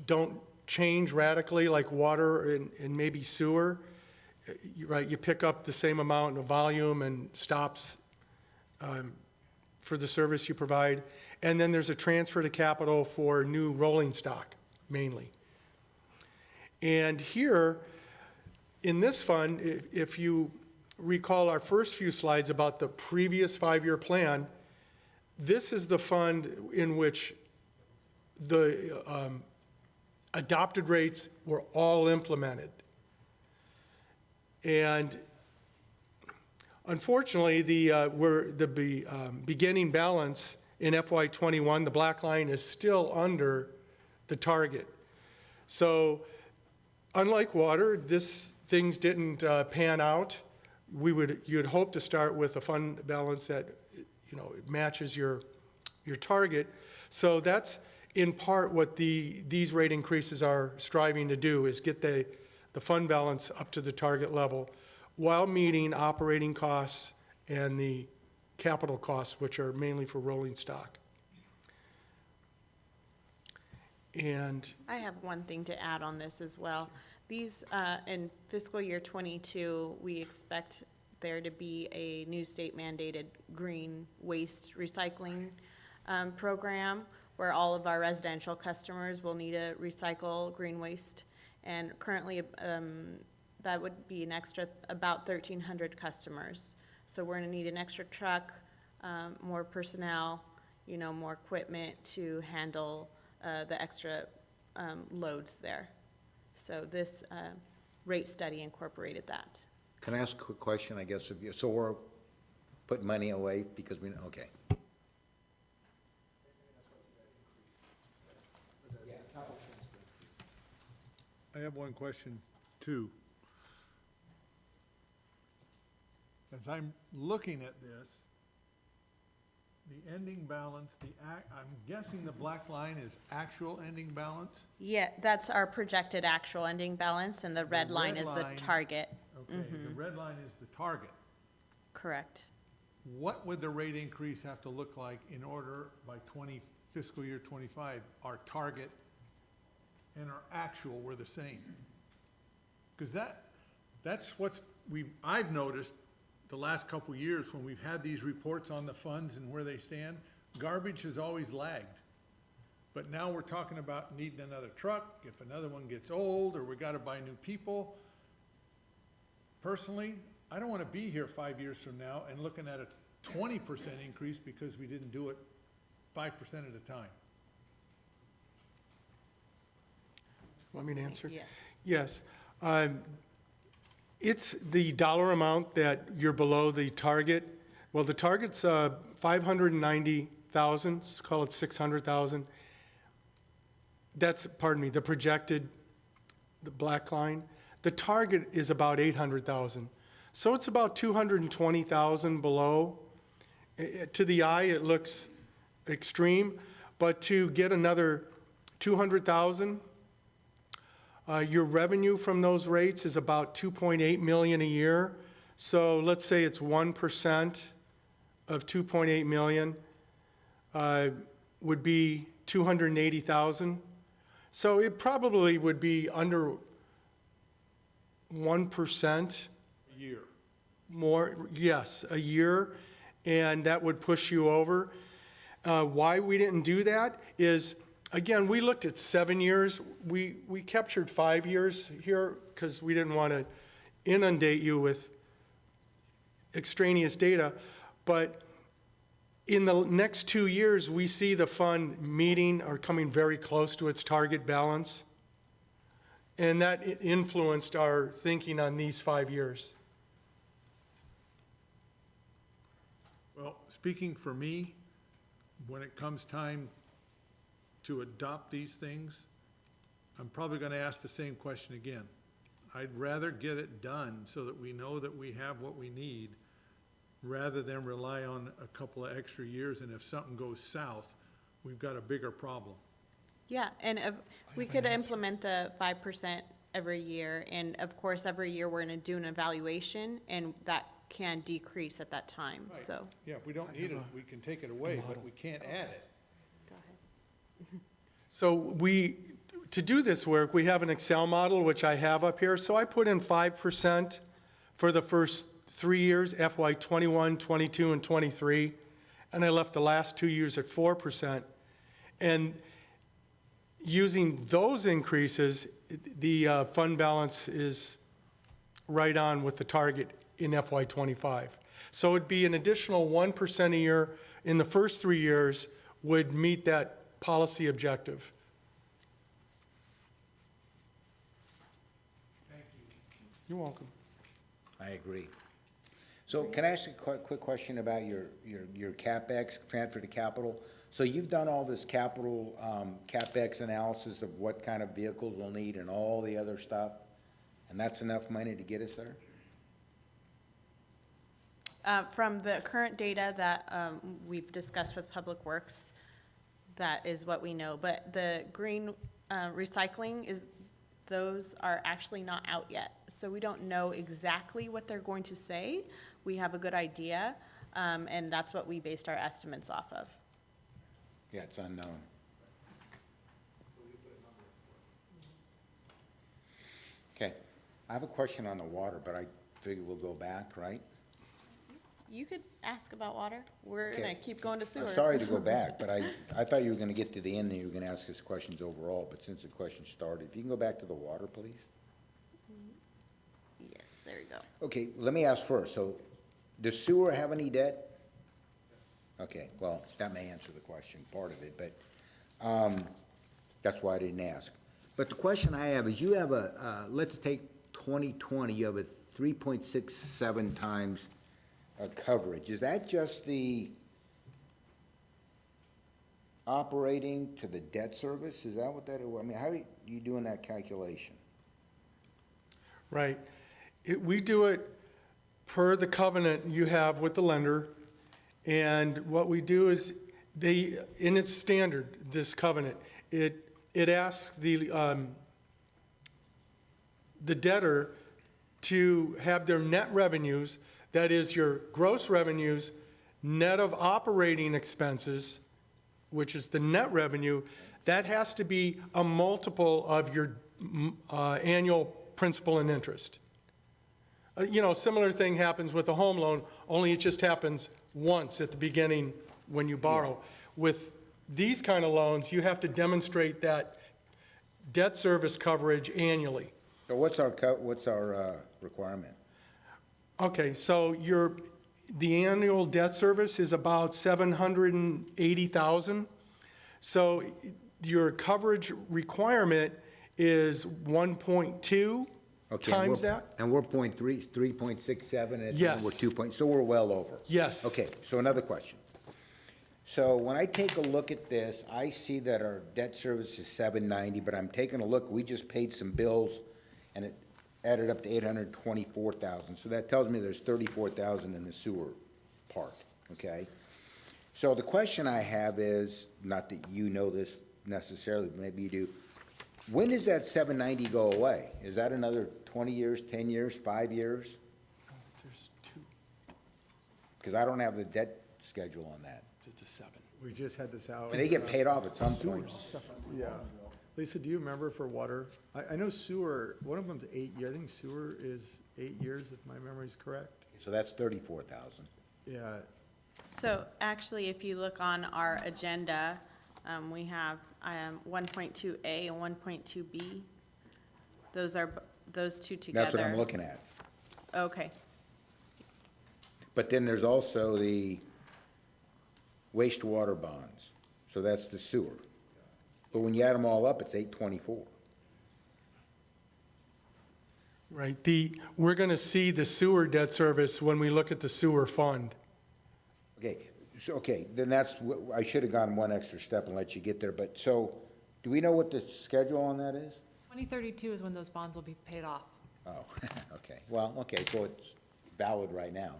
don't change radically like water and maybe sewer. Right, you pick up the same amount of volume and stops for the service you provide. And then there's a transfer to capital for new rolling stock, mainly. And here, in this fund, if you recall our first few slides about the previous 5-year plan, this is the fund in which the adopted rates were all implemented. And unfortunately, the beginning balance in FY '21, the black line is still under the target. So unlike water, things didn't pan out. You'd hope to start with a fund balance that, matches your target. So that's in part what these rate increases are striving to do, is get the fund balance up to the target level while meeting operating costs and the capital costs, which are mainly for rolling stock. And
I have one thing to add on this as well. These, in fiscal year '22, we expect there to be a new state mandated green waste recycling program where all of our residential customers will need to recycle green waste. And currently, that would be an extra about 1,300 customers. So we're gonna need an extra truck, more personnel, more equipment to handle the extra loads there. So this rate study incorporated that.
Can I ask a quick question, I guess, of you? So we're putting money away because okay.
I have one question, too. As I'm looking at this, the ending balance, I'm guessing the black line is actual ending balance?
Yeah, that's our projected actual ending balance, and the red line is the
line-
target.
Okay, the red line is the target.
Correct.
What would the rate increase have to look like in order by fiscal year '25, our target and our actual were the same? Because that's I've noticed the last couple of years when we've had these reports on the funds and where they stand, garbage has always lagged. But now we're talking about needing another truck, if another one gets old, or we gotta buy new people. Personally, I don't wanna be here 5 years from now and looking at a 20% increase because we didn't do it 5% at a time.
let me answer.
Yes.
Yes. It's the dollar amount that you're below the target. Well, the target's 590,000, let's call it 600,000. That's, pardon me, the projected, the black line. The target is about 800,000. So it's about 220,000 below. To the eye, it looks extreme, but to get another 200,000, your revenue from those rates is about 2.8 million a year. So let's say it's 1% of 2.8 million would be 280,000. So it probably would be under 1%.
A year.
More, yes, a year, and that would push you over. Why we didn't do that is, again, we looked at 7 years. We captured 5 years here because we didn't want to inundate you with extraneous data. But in the next 2 years, we see the fund meeting or coming very close to its target balance. And that influenced our thinking on these 5 years.
Well, speaking for me, when it comes time to adopt these things, I'm probably gonna ask the same question again. I'd rather get it done so that we know that we have what we need, rather than rely on a couple of extra years, and if something goes south, we've got a bigger problem.
Yeah, and we could implement the 5% every year, and of course, every year we're gonna do an evaluation, and that can decrease at that time,
Right.
so.
Yeah, if we don't need it, we can take it away, but we can't add it.
Go ahead.
So to do this work, we have an Excel model, which I have up here. So I put in 5% for the first 3 years, FY '21, '22, and '23, and I left the last 2 years at 4%. And using those increases, the fund balance is right on with the target in FY '25. So it'd be an additional 1% a year in the first 3 years would meet that policy objective.
Thank you.
You're welcome.
I agree. So can I ask a quick question about your CapEx, transfer to capital? So you've done all this capital, CapEx analysis of what kind of vehicles we'll need and all the other stuff? And that's enough money to get us there?
From the current data that we've discussed with Public Works, that is what we know. But the green recycling those are actually not out yet. So we don't know exactly what they're going to say. We have a good idea, and that's what we based our estimates off of.
Yeah, it's unknown. Okay, I have a question on the water, but I figure we'll go back, right?
You could ask about water. We're
Okay.
gonna keep going to sewer.
I'm sorry to go back, but I thought you were gonna get to the end and you were gonna ask us questions overall, but since the question started, if you can go back to the water, please?
Yes, there you go.
Okay, let me ask first, so does sewer have any debt? Okay, well, that may answer the question, part of it, but, that's why I didn't ask. But the question I have is, you have let's take 2020, you have a 3.67 times coverage. Is that just the operating to the debt service? Is that what that is? I mean, how are you doing that calculation?
Right. We do it per the covenant you have with the lender, and what we do is in its standard, this covenant, it asks the debtor to have their net revenues, that is your gross revenues, net of operating expenses, which is the net revenue, that has to be a multiple of your annual principal and interest. Similar thing happens with a home loan, only it just happens once at the beginning when you borrow. With these kind of loans, you have to demonstrate that debt service coverage annually.
So what's our requirement?
Okay, so the annual debt service is about $780,000. So your coverage requirement is 1.2
Okay,
times that?
And we're 3.67, and
Yes.
we're 2 so we're well over.
Yes.
Okay, so another question. So when I take a look at this, I see that our debt service is 790, but I'm taking a look, we just paid some bills, and it added up to 824,000. So that tells me there's 34,000 in the sewer part, okay? So the question I have is, not that you know this necessarily, but maybe you do, when does that 790 go away? Is that another 20 years, 10 years, 5 years?
There's two
Because I don't have the debt schedule on that.
to 7.
We just had this out.
And they get paid off at some point.
Yeah. Lisa, do you remember for water? I know sewer, one of them's 8 years. I think sewer is 8 years, if my memory's correct.
So that's 34,000.
Yeah.
So actually, if you look on our agenda, we have 1.2A and 1.2B. Those are, those two together.
That's what I'm looking at.
Okay.
But then there's also the wastewater bonds. So that's the sewer. But when you add them all up, it's 824.
Right, we're going to see the sewer debt service when we look at the sewer fund.
Okay, then I should have gone one extra step and let you get there, but so, do we know what the schedule on that is?
2032 is when those bonds will be paid off.
Oh, okay, well, okay, so it's valid right now.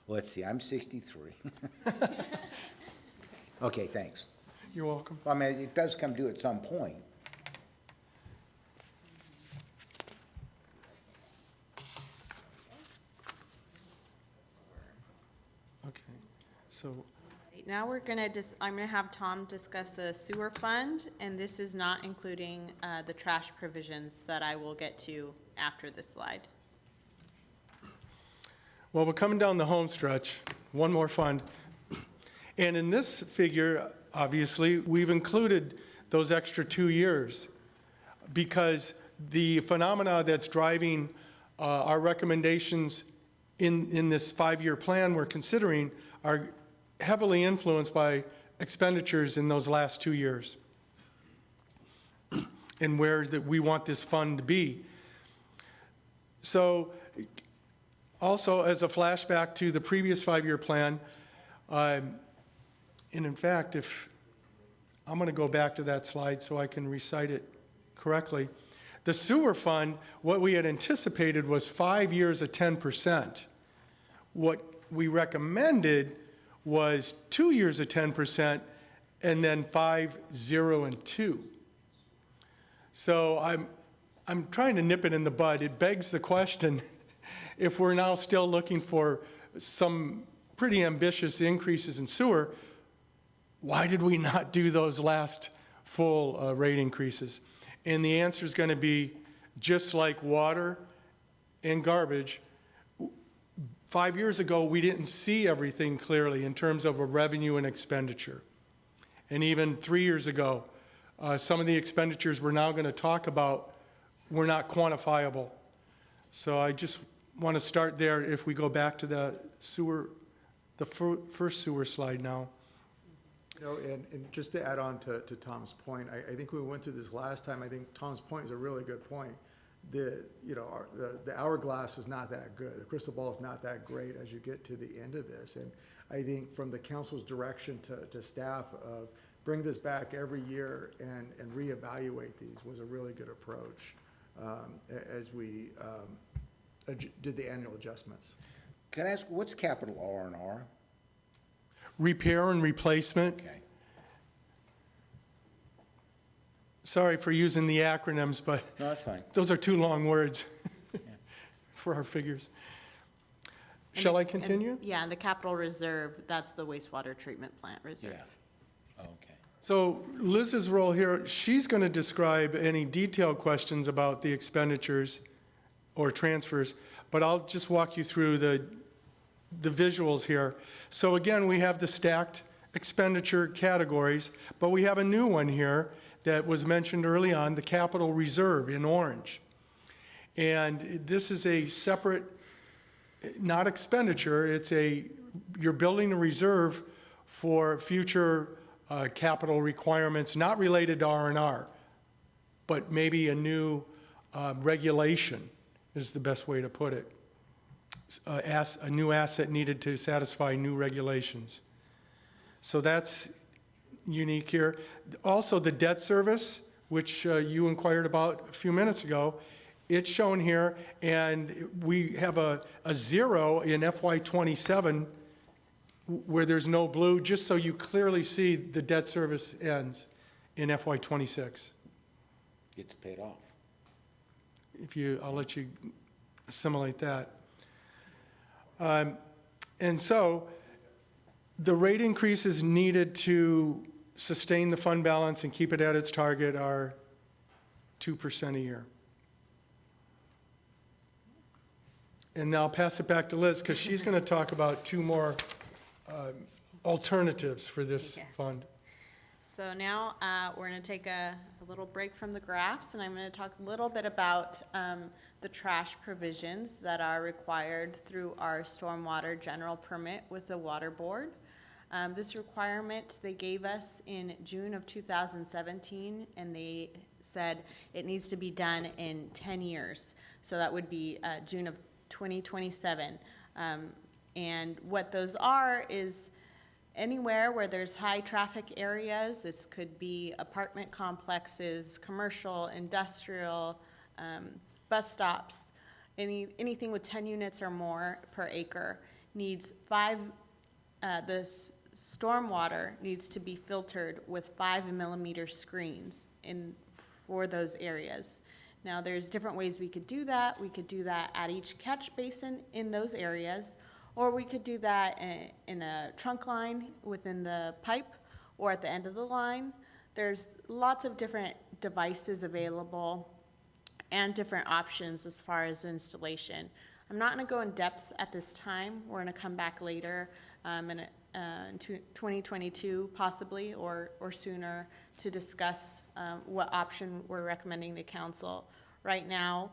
Well, let's see, I'm 63. Okay, thanks.
You're welcome.
I mean, it does come due at some point.
Okay, so,
Now I'm gonna have Tom discuss the sewer fund, and this is not including the trash provisions that I will get to after this slide.
well, we're coming down the home stretch, one more fund. And in this figure, obviously, we've included those extra 2 years because the phenomena that's driving our recommendations in this 5-year plan we're considering are heavily influenced by expenditures in those last 2 years and where that we want this fund to be. So Also, as a flashback to the previous 5-year plan, and in fact, I'm going to go back to that slide so I can recite it correctly. The sewer fund, what we had anticipated was 5 years at 10%. What we recommended was 2 years at 10%, and then 5, 0, and 2. So I'm trying to nip it in the bud. It begs the question, if we're now still looking for some pretty ambitious increases in sewer, why did we not do those last full rate increases? And the answer is going to be, just like water and garbage, 5 years ago, we didn't see everything clearly in terms of a revenue and expenditure. And even 3 years ago, some of the expenditures we're now going to talk about were not quantifiable. So I just want to start there. If we go back to the sewer, the first sewer slide now.
You know, and just to add on to Tom's point, I think we went through this last time. I think Tom's point is a really good point. The hourglass is not that good. The crystal ball is not that great as you get to the end of this. And I think from the council's direction to staff of bring this back every year and reevaluate these was a really good approach as we did the annual adjustments.
Can I ask, what's capital R&R?
Repair and replacement.
Okay.
Sorry for using the acronyms, but
No, that's fine.
those are too long words for our figures. Shall I continue?
Yeah, and the capital reserve, that's the wastewater treatment plant reserve.
Yeah, okay.
So Liz's role here, she's going to describe any detailed questions about the expenditures or transfers, but I'll just walk you through the visuals here. So again, we have the stacked expenditure categories, but we have a new one here that was mentioned early on, the capital reserve in orange. And this is a separate, not expenditure, you're building a reserve for future capital requirements, not related to R&R, but maybe a new regulation is the best way to put it. A new asset needed to satisfy new regulations. So that's unique here. Also, the debt service, which you inquired about a few minutes ago, it's shown here, and we have a 0 in FY27 where there's no blue, just so you clearly see the debt service ends in FY26.
Gets paid off.
I'll let you assimilate that. And so the rate increases needed to sustain the fund balance and keep it at its target are 2% a year. And now I'll pass it back to Liz, because she's going to talk about two more alternatives for this
Yes.
fund.
So now we're going to take a little break from the graphs, and I'm going to talk a little bit about the trash provisions that are required through our stormwater general permit with the Water Board. This requirement they gave us in June of 2017, and they said it needs to be done in 10 years. So that would be June of 2027. And what those are is anywhere where there's high traffic areas. This could be apartment complexes, commercial, industrial, bus stops, anything with 10 units or more per acre needs the stormwater needs to be filtered with 5mm screens for those areas. Now, there's different ways we could do that. We could do that at each catch basin in those areas, or we could do that in a trunk line within the pipe or at the end of the line. There's lots of different devices available and different options as far as installation. I'm not going to go in depth at this time. We're going to come back later in 2022 possibly or sooner to discuss what option we're recommending to council. Right now,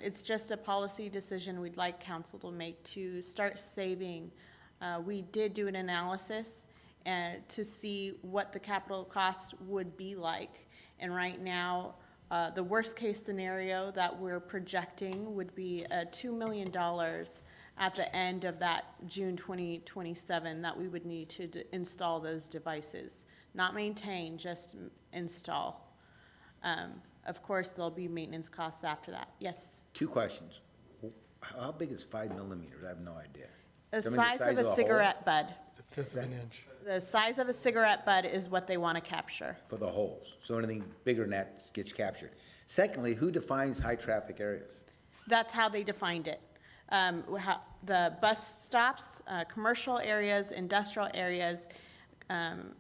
it's just a policy decision we'd like council to make to start saving. We did do an analysis to see what the capital cost would be like. And right now, the worst case scenario that we're projecting would be $2 million at the end of that June 2027 that we would need to install those devices. Not maintain, just install. Of course, there'll be maintenance costs after that. Yes?
2 questions. How big is 5 millimeters? I have no idea.
The
Tell me
size of
the
a
hole
cigarette bud.
It's a fifth of an inch.
The size of a cigarette bud is what they want to capture.
for the holes. So anything bigger than that gets captured. Secondly, who defines high-traffic areas?
That's how they defined it. The bus stops, commercial areas, industrial areas,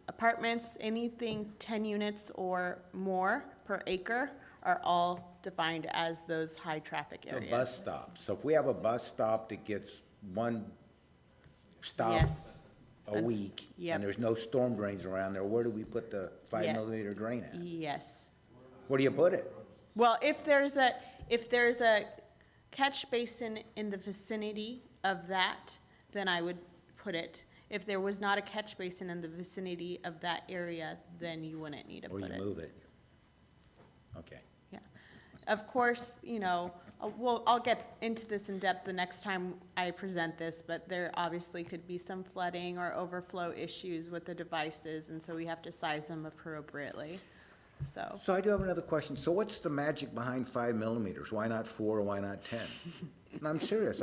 apartments, anything 10 units or more per acre are all defined as those high-traffic
So
areas.
bus stops. So if we have a bus stop that gets one stop
Yes.
a week,
Yep.
and there's no storm drains around there, where do we put the 5
Yeah.
millimeter drain at?
Yes.
Where do you put it?
Well, if there's a catch basin in the vicinity of that, then I would put it. If there was not a catch basin in the vicinity of that area, then you wouldn't need to
Or
put
you
it.
move it? Okay.
Yeah. Of course, I'll get into this in depth the next time I present this, but there obviously could be some flooding or overflow issues with the devices, and so we have to size them appropriately, so.
So I do have another question. So what's the magic behind 5 millimeters? Why not 4 or why not 10? And I'm serious,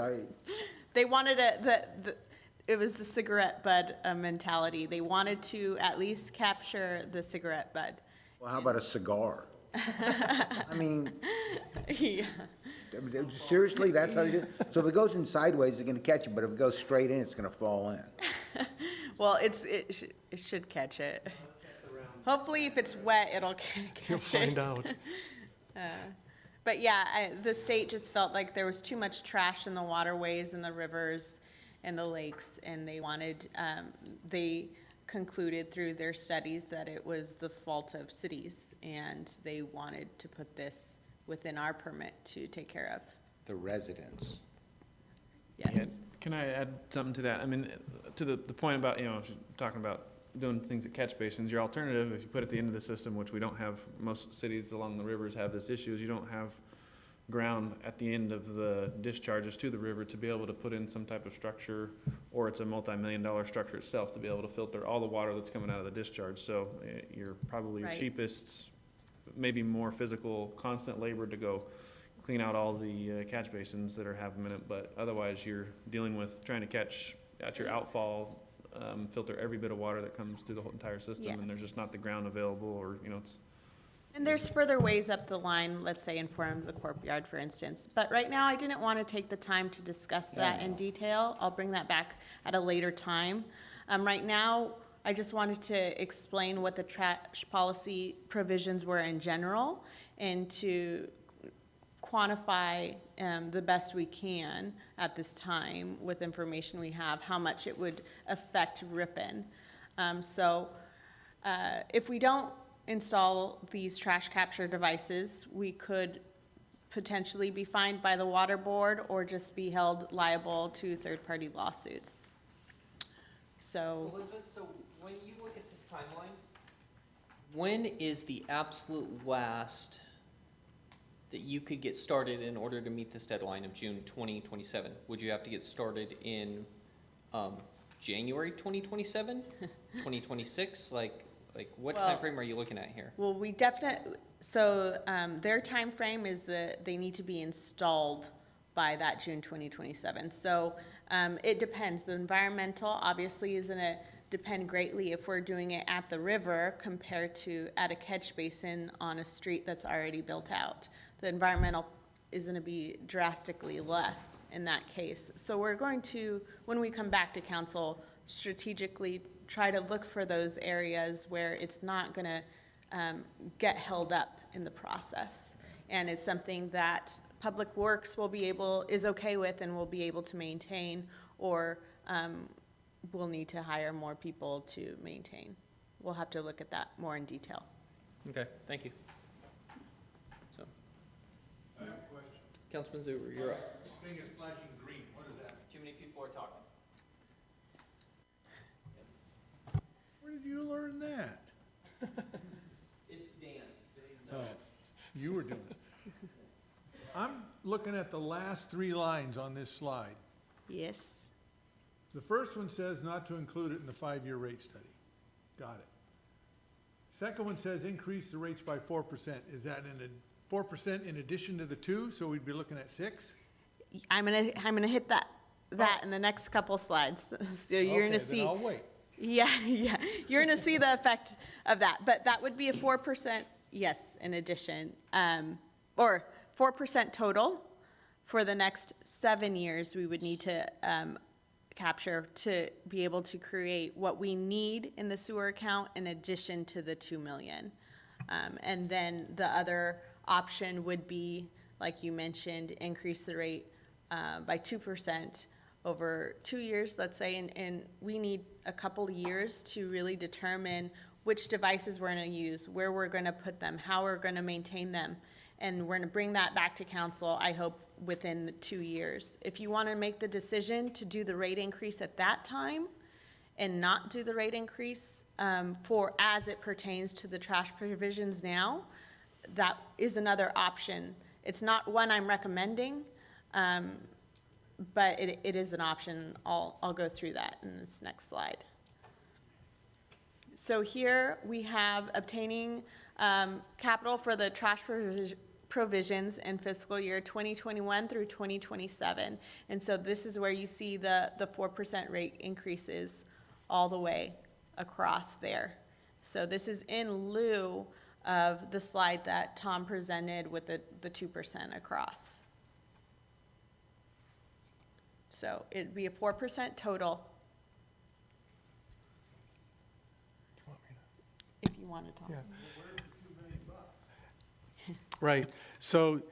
They wanted it was the cigarette bud mentality. They wanted to at least capture the cigarette bud.
well, how about a cigar? I mean,
Yeah.
seriously, that's how they do it? So if it goes in sideways, it's gonna catch it, but if it goes straight in, it's gonna fall in.
Well, it should catch it. Hopefully, if it's wet, it'll catch it.
You'll find out.
But yeah, the state just felt like there was too much trash in the waterways and the rivers and the lakes, and they concluded through their studies that it was the fault of cities, and they wanted to put this within our permit to take care of.
The residents.
Yes.
Can I add something to that? I mean, to the point about, talking about doing things at catch basins, your alternative, if you put it at the end of the system, which we don't have, most cities along the rivers have this issue, is you don't have ground at the end of the discharges to the river to be able to put in some type of structure, or it's a multi-million-dollar structure itself to be able to filter all the water that's coming out of the discharge. So you're probably your
Right.
cheapest, maybe more physical, constant labor to go clean out all the catch basins that are half a minute, but otherwise you're dealing with trying to catch at your outfall, filter every bit of water that comes through the whole entire system,
Yeah.
and there's just not the ground available, or, it's.
And there's further ways up the line, let's say in front of the courtyard, for instance. But right now, I didn't want to take the time to discuss that in detail. I'll bring that back at a later time. Right now, I just wanted to explain what the trash policy provisions were in general, and to quantify the best we can at this time with information we have, how much it would affect Ripon. If we don't install these trash capture devices, we could potentially be fined by the water board or just be held liable to third-party lawsuits. So,
Elizabeth, so when you look at this timeline, when is the absolute last that you could get started in order to meet this deadline of June 2027? Would you have to get started in January 2027, 2026? Like what
Well-
time frame are you looking at here?
well, their time frame is that they need to be installed by that June 2027. So, it depends. The environmental obviously is gonna depend greatly if we're doing it at the river compared to at a catch basin on a street that's already built out. The environmental is gonna be drastically less in that case. So we're going to, when we come back to council, strategically try to look for those areas where it's not gonna get held up in the process. And it's something that Public Works is okay with and will be able to maintain, or we'll need to hire more people to maintain. We'll have to look at that more in detail.
Okay, thank you. So,
I have a question.
Councilman Zuber, you're up.
Thing is flashing green, what is that?
Too many people are talking.
Where did you learn that?
It's Dan.
Oh, you were doing it. I'm looking at the last 3 lines on this slide.
Yes.
The first one says not to include it in the 5-year rate study. Got it. Second one says increase the rates by 4%. Is that in a 4% in addition to the 2, so we'd be looking at 6?
I'm gonna hit that in the next couple slides. So you're gonna
Okay,
see.
then I'll wait.
Yeah, you're gonna see the effect of that, but that would be a 4%, yes, in addition, or 4% total for the next 7 years. We would need to capture to be able to create what we need in the sewer account in addition to the 2 million. And then the other option would be, like you mentioned, increase the rate by 2% over 2 years, let's say, and we need a couple of years to really determine which devices we're gonna use, where we're gonna put them, how we're gonna maintain them. And we're gonna bring that back to council, I hope, within the 2 years. If you wanna make the decision to do the rate increase at that time and not do the rate increase for as it pertains to the trash provisions now, that is another option. It's not one I'm recommending, but it is an option. I'll go through that in this next slide. So here we have obtaining capital for the trash provisions in fiscal year 2021 through 2027. And so this is where you see the 4% rate increases all the way across there. So this is in lieu of the slide that Tom presented with the 2% across. So it'd be a 4% total. If you want to talk.
Yeah. Right, so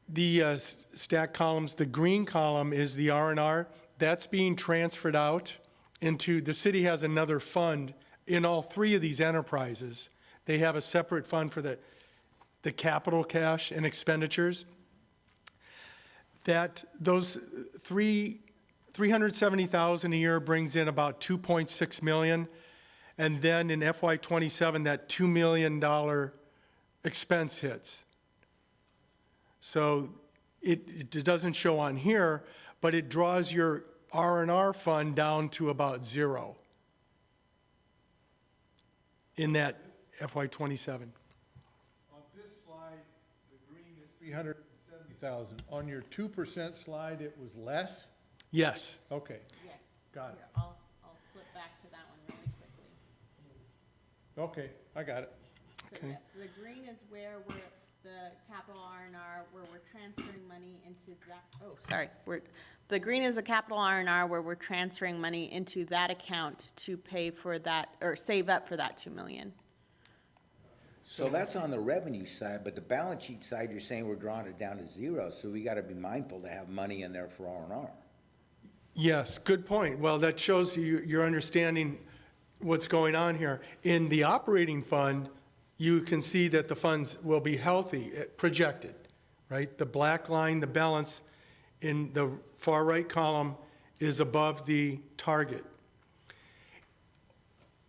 the stack columns, the green column is the R&R. That's being transferred out into, the city has another fund in all 3 of these enterprises. They have a separate fund for the capital cash and expenditures. That, those $370,000 a year brings in about 2.6 million. And then in FY '27, that $2 million expense hits. So it doesn't show on here, but it draws your R&R fund down to about 0 in that FY '27.
On this slide, the green is 370,000. On your 2% slide, it was less?
Yes,
Okay,
Yes.
got it.
I'll flip back to that one really quickly.
Okay, I got it.
So
Okay.
yes, the green is where the capital R&R, where we're transferring money into that, the green is a capital R&R where we're transferring money into that account to pay for that, or save up for that 2 million.
So that's on the revenue side, but the balance sheet side, you're saying we're drawing it down to 0, so we gotta be mindful to have money in there for R&R.
yes, good point. Well, that shows you're understanding what's going on here. In the operating fund, you can see that the funds will be healthy, projected, right? The black line, the balance in the far right column is above the target.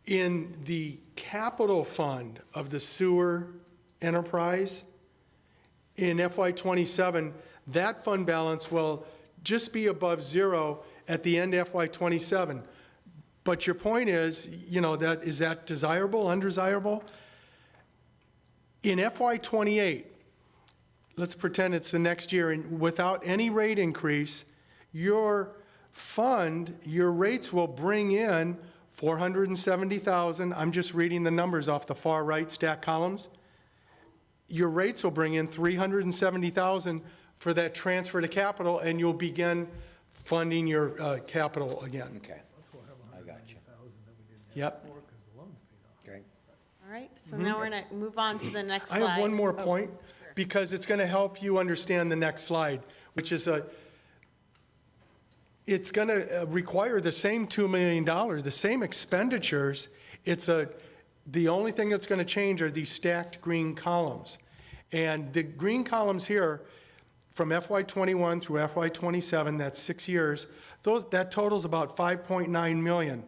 In the capital fund of the sewer enterprise, in FY '27, that fund balance will just be above 0 at the end of FY '27. But your point is, is that desirable, undesirable? In FY '28, let's pretend it's the next year, and without any rate increase, your fund, your rates will bring in 470,000. I'm just reading the numbers off the far right stack columns. Your rates will bring in 370,000 for that transfer to capital, and you'll begin funding your capital again.
Okay, I got you.
Yep.
Okay.
All right, so now we're gonna move on to the next
I
slide.
have one more
Oh,
point, because it's going to help you understand the next slide, which is it's going to require the same $2 million, the same expenditures. The only thing that's going to change are these stacked green columns. And the green columns here, from FY '21 through FY '27, that's 6 years, that totals about 5.9 million.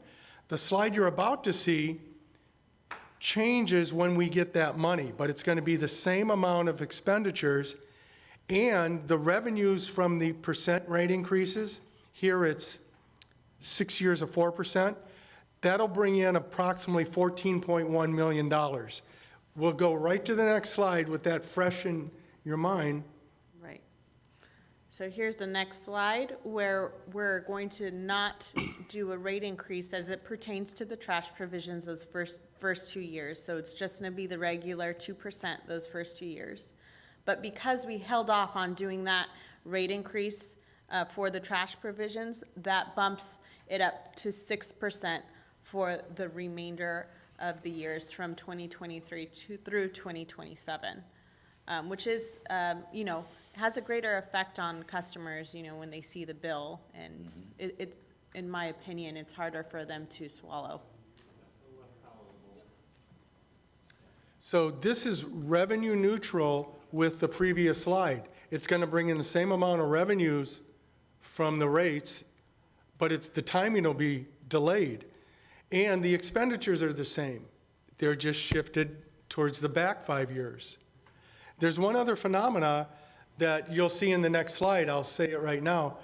The slide you're about to see changes when we get that money, but it's going to be the same amount of expenditures, and the revenues from the percent rate increases Here it's 6 years of 4%. That'll bring in approximately $14.1 million. We'll go right to the next slide with that fresh in your mind.
Right. So here's the next slide, where we're going to not do a rate increase as it pertains to the trash provisions those first 2 years. So it's just gonna be the regular 2% those first 2 years. But because we held off on doing that rate increase for the trash provisions, that bumps it up to 6% for the remainder of the years from 2023 through 2027, which is, has a greater effect on customers, when they see the bill. And it, in my opinion, it's harder for them to swallow.
So this is revenue neutral with the previous slide. It's going to bring in the same amount of revenues from the rates, but it's, the timing will be delayed. And the expenditures are the same. They're just shifted towards the back 5 years. There's one other phenomena that you'll see in the next slide. I'll say it right now.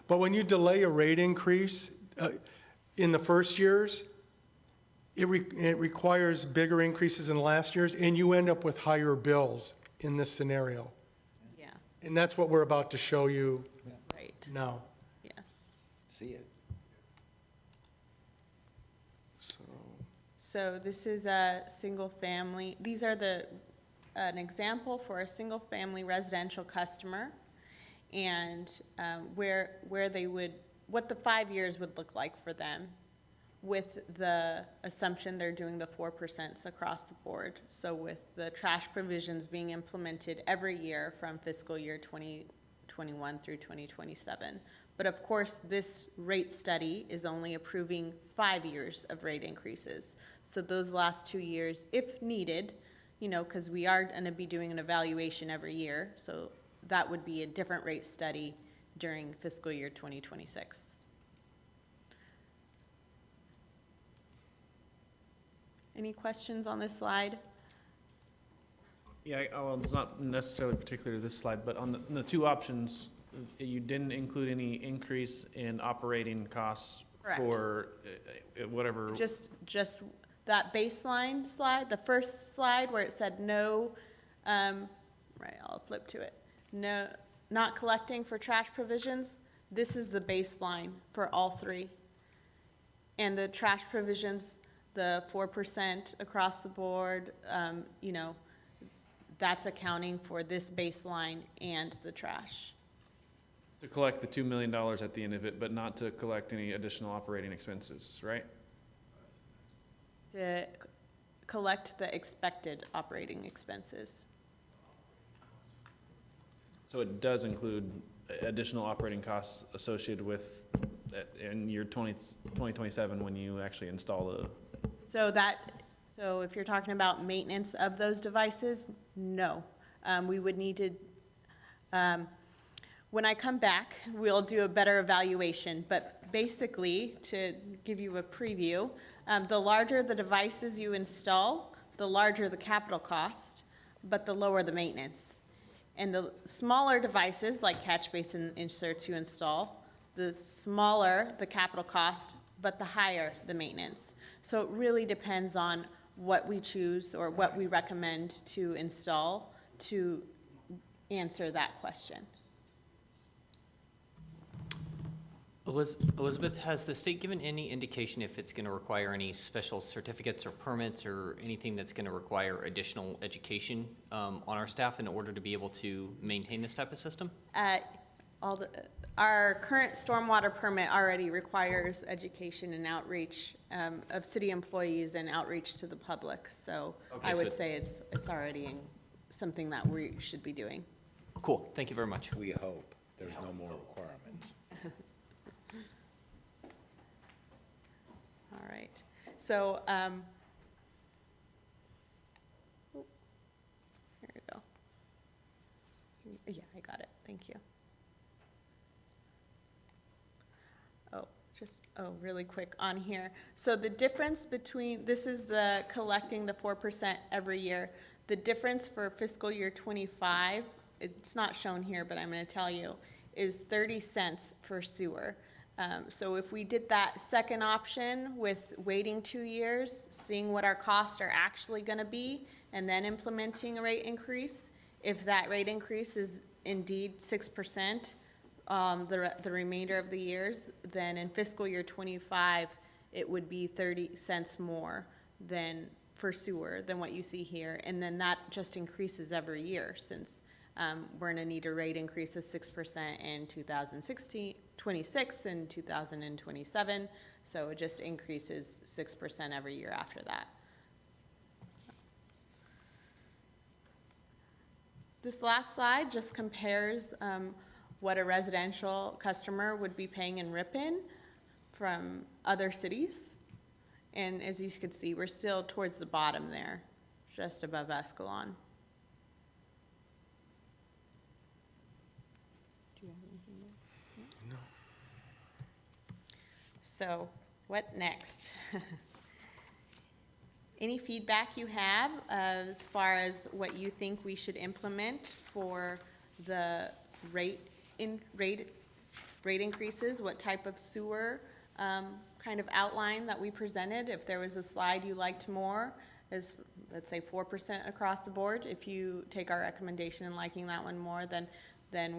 But when you delay a rate increase in the first years, it requires bigger increases in the last years, and you end up with higher bills in this scenario.
Yeah,
And that's what we're about to show you
right,
now.
yes.
See it.
So this is a single family, these are an example for a single family residential customer, and where they would, what the 5 years would look like for them, with the assumption they're doing the 4% across the board. So with the trash provisions being implemented every year from fiscal year 2021 through 2027. But of course, this rate study is only approving 5 years of rate increases. So those last 2 years, if needed, because we are going to be doing an evaluation every year, so that would be a different rate study during fiscal year 2026. Any questions on this slide?
Yeah, well, it's not necessarily particular to this slide, but on the two options, you didn't include any increase in operating costs
Correct.
for whatever.
Just that baseline slide, the first slide where it said no, right, I'll flip to it. No, not collecting for trash provisions. This is the baseline for all three. And the trash provisions, the 4% across the board, that's accounting for this baseline and the trash.
To collect the $2 million at the end of it, but not to collect any additional operating expenses, right?
To collect the expected operating expenses.
So it does include additional operating costs associated with, in year 2027, when you actually install the.
So if you're talking about maintenance of those devices, no. We would need to, when I come back, we'll do a better evaluation. But basically, to give you a preview, the larger the devices you install, the larger the capital cost, but the lower the maintenance. And the smaller devices, like catch basin inserts you install, the smaller the capital cost, but the higher the maintenance. So it really depends on what we choose or what we recommend to install to answer that question.
Elizabeth, has the state given any indication if it's going to require any special certificates or permits or anything that's going to require additional education on our staff in order to be able to maintain this type of system?
Our current stormwater permit already requires education and outreach of city employees and outreach to the public. So
Okay,
I would
so-
say it's already something that we should be doing.
Cool, thank you very much.
We hope there's no more requirements.
All right, so, here we go. Yeah, I got it, thank you. Really quick on here. So the difference between, this is the collecting the 4% every year. The difference for fiscal year 25, it's not shown here, but I'm gonna tell you, is 30 cents for sewer. So if we did that second option with waiting 2 years, seeing what our costs are actually gonna be, and then implementing a rate increase, if that rate increase is indeed 6%, the remainder of the years, then in fiscal year '25, it would be 30 cents more than for sewer than what you see here. And then that just increases every year, since we're gonna need a rate increase of 6% in 2026 and 2027. So it just increases 6% every year after that. This last slide just compares what a residential customer would be paying in Ripon from other cities. And as you can see, we're still towards the bottom there, just above Escalon. Do you have anything more? No. So, what next? Any feedback you have as far as what you think we should implement for the rate increases? What type of sewer kind of outline that we presented? If there was a slide you liked more, is let's say 4% across the board. If you take our recommendation and liking that one more, then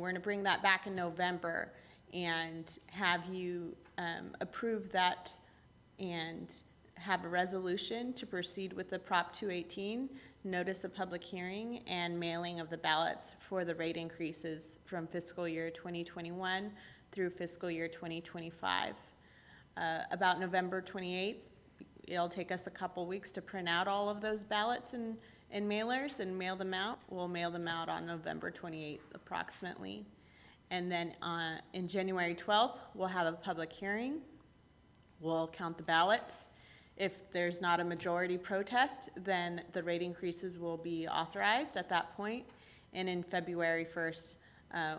we're gonna bring that back in November and have you approve that and have a resolution to proceed with the Prop 218, notice of public hearing, and mailing of the ballots for the rate increases from fiscal year 2021 through fiscal year 2025. About November 28th, it'll take us a couple weeks to print out all of those ballots and mailers and mail them out. We'll mail them out on November 28th approximately. And then in January 12th, we'll have a public hearing. We'll count the ballots. If there's not a majority protest, then the rate increases will be authorized at that point. And in February 1st,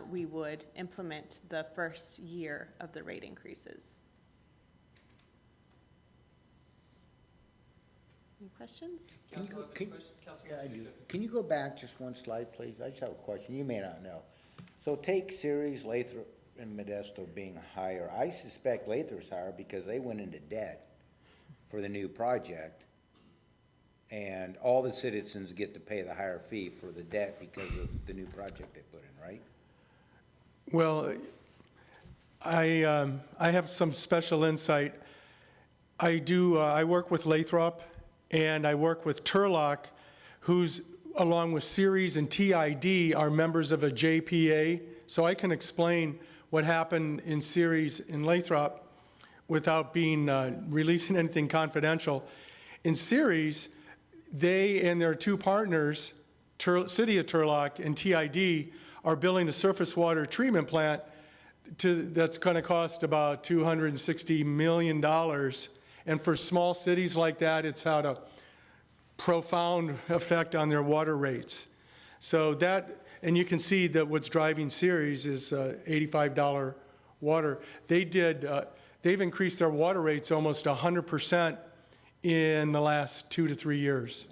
we would implement the first year of the rate increases. Any questions?
Can you go back just one slide, please? I just have a question. You may not know. So take Ceres, Lathrop, and Modesto being higher. I suspect Lathrop's higher because they went into debt for the new project, and all the citizens get to pay the higher fee for the debt because of the new project they put in, right?
Well, I have some special insight. I work with Lathrop, and I work with Turlock, who's, along with Ceres and TID, are members of a JPA, so I can explain what happened in Ceres and Lathrop without being releasing anything confidential. In Ceres, they and their two partners, City of Turlock and TID, are building a surface water treatment plant that's going to cost about $260 million. And for small cities like that, it's had a profound effect on their water rates. So that, and you can see that what's driving Ceres is $85 water. They've increased their water rates almost 100% in the last 2 to 3 years.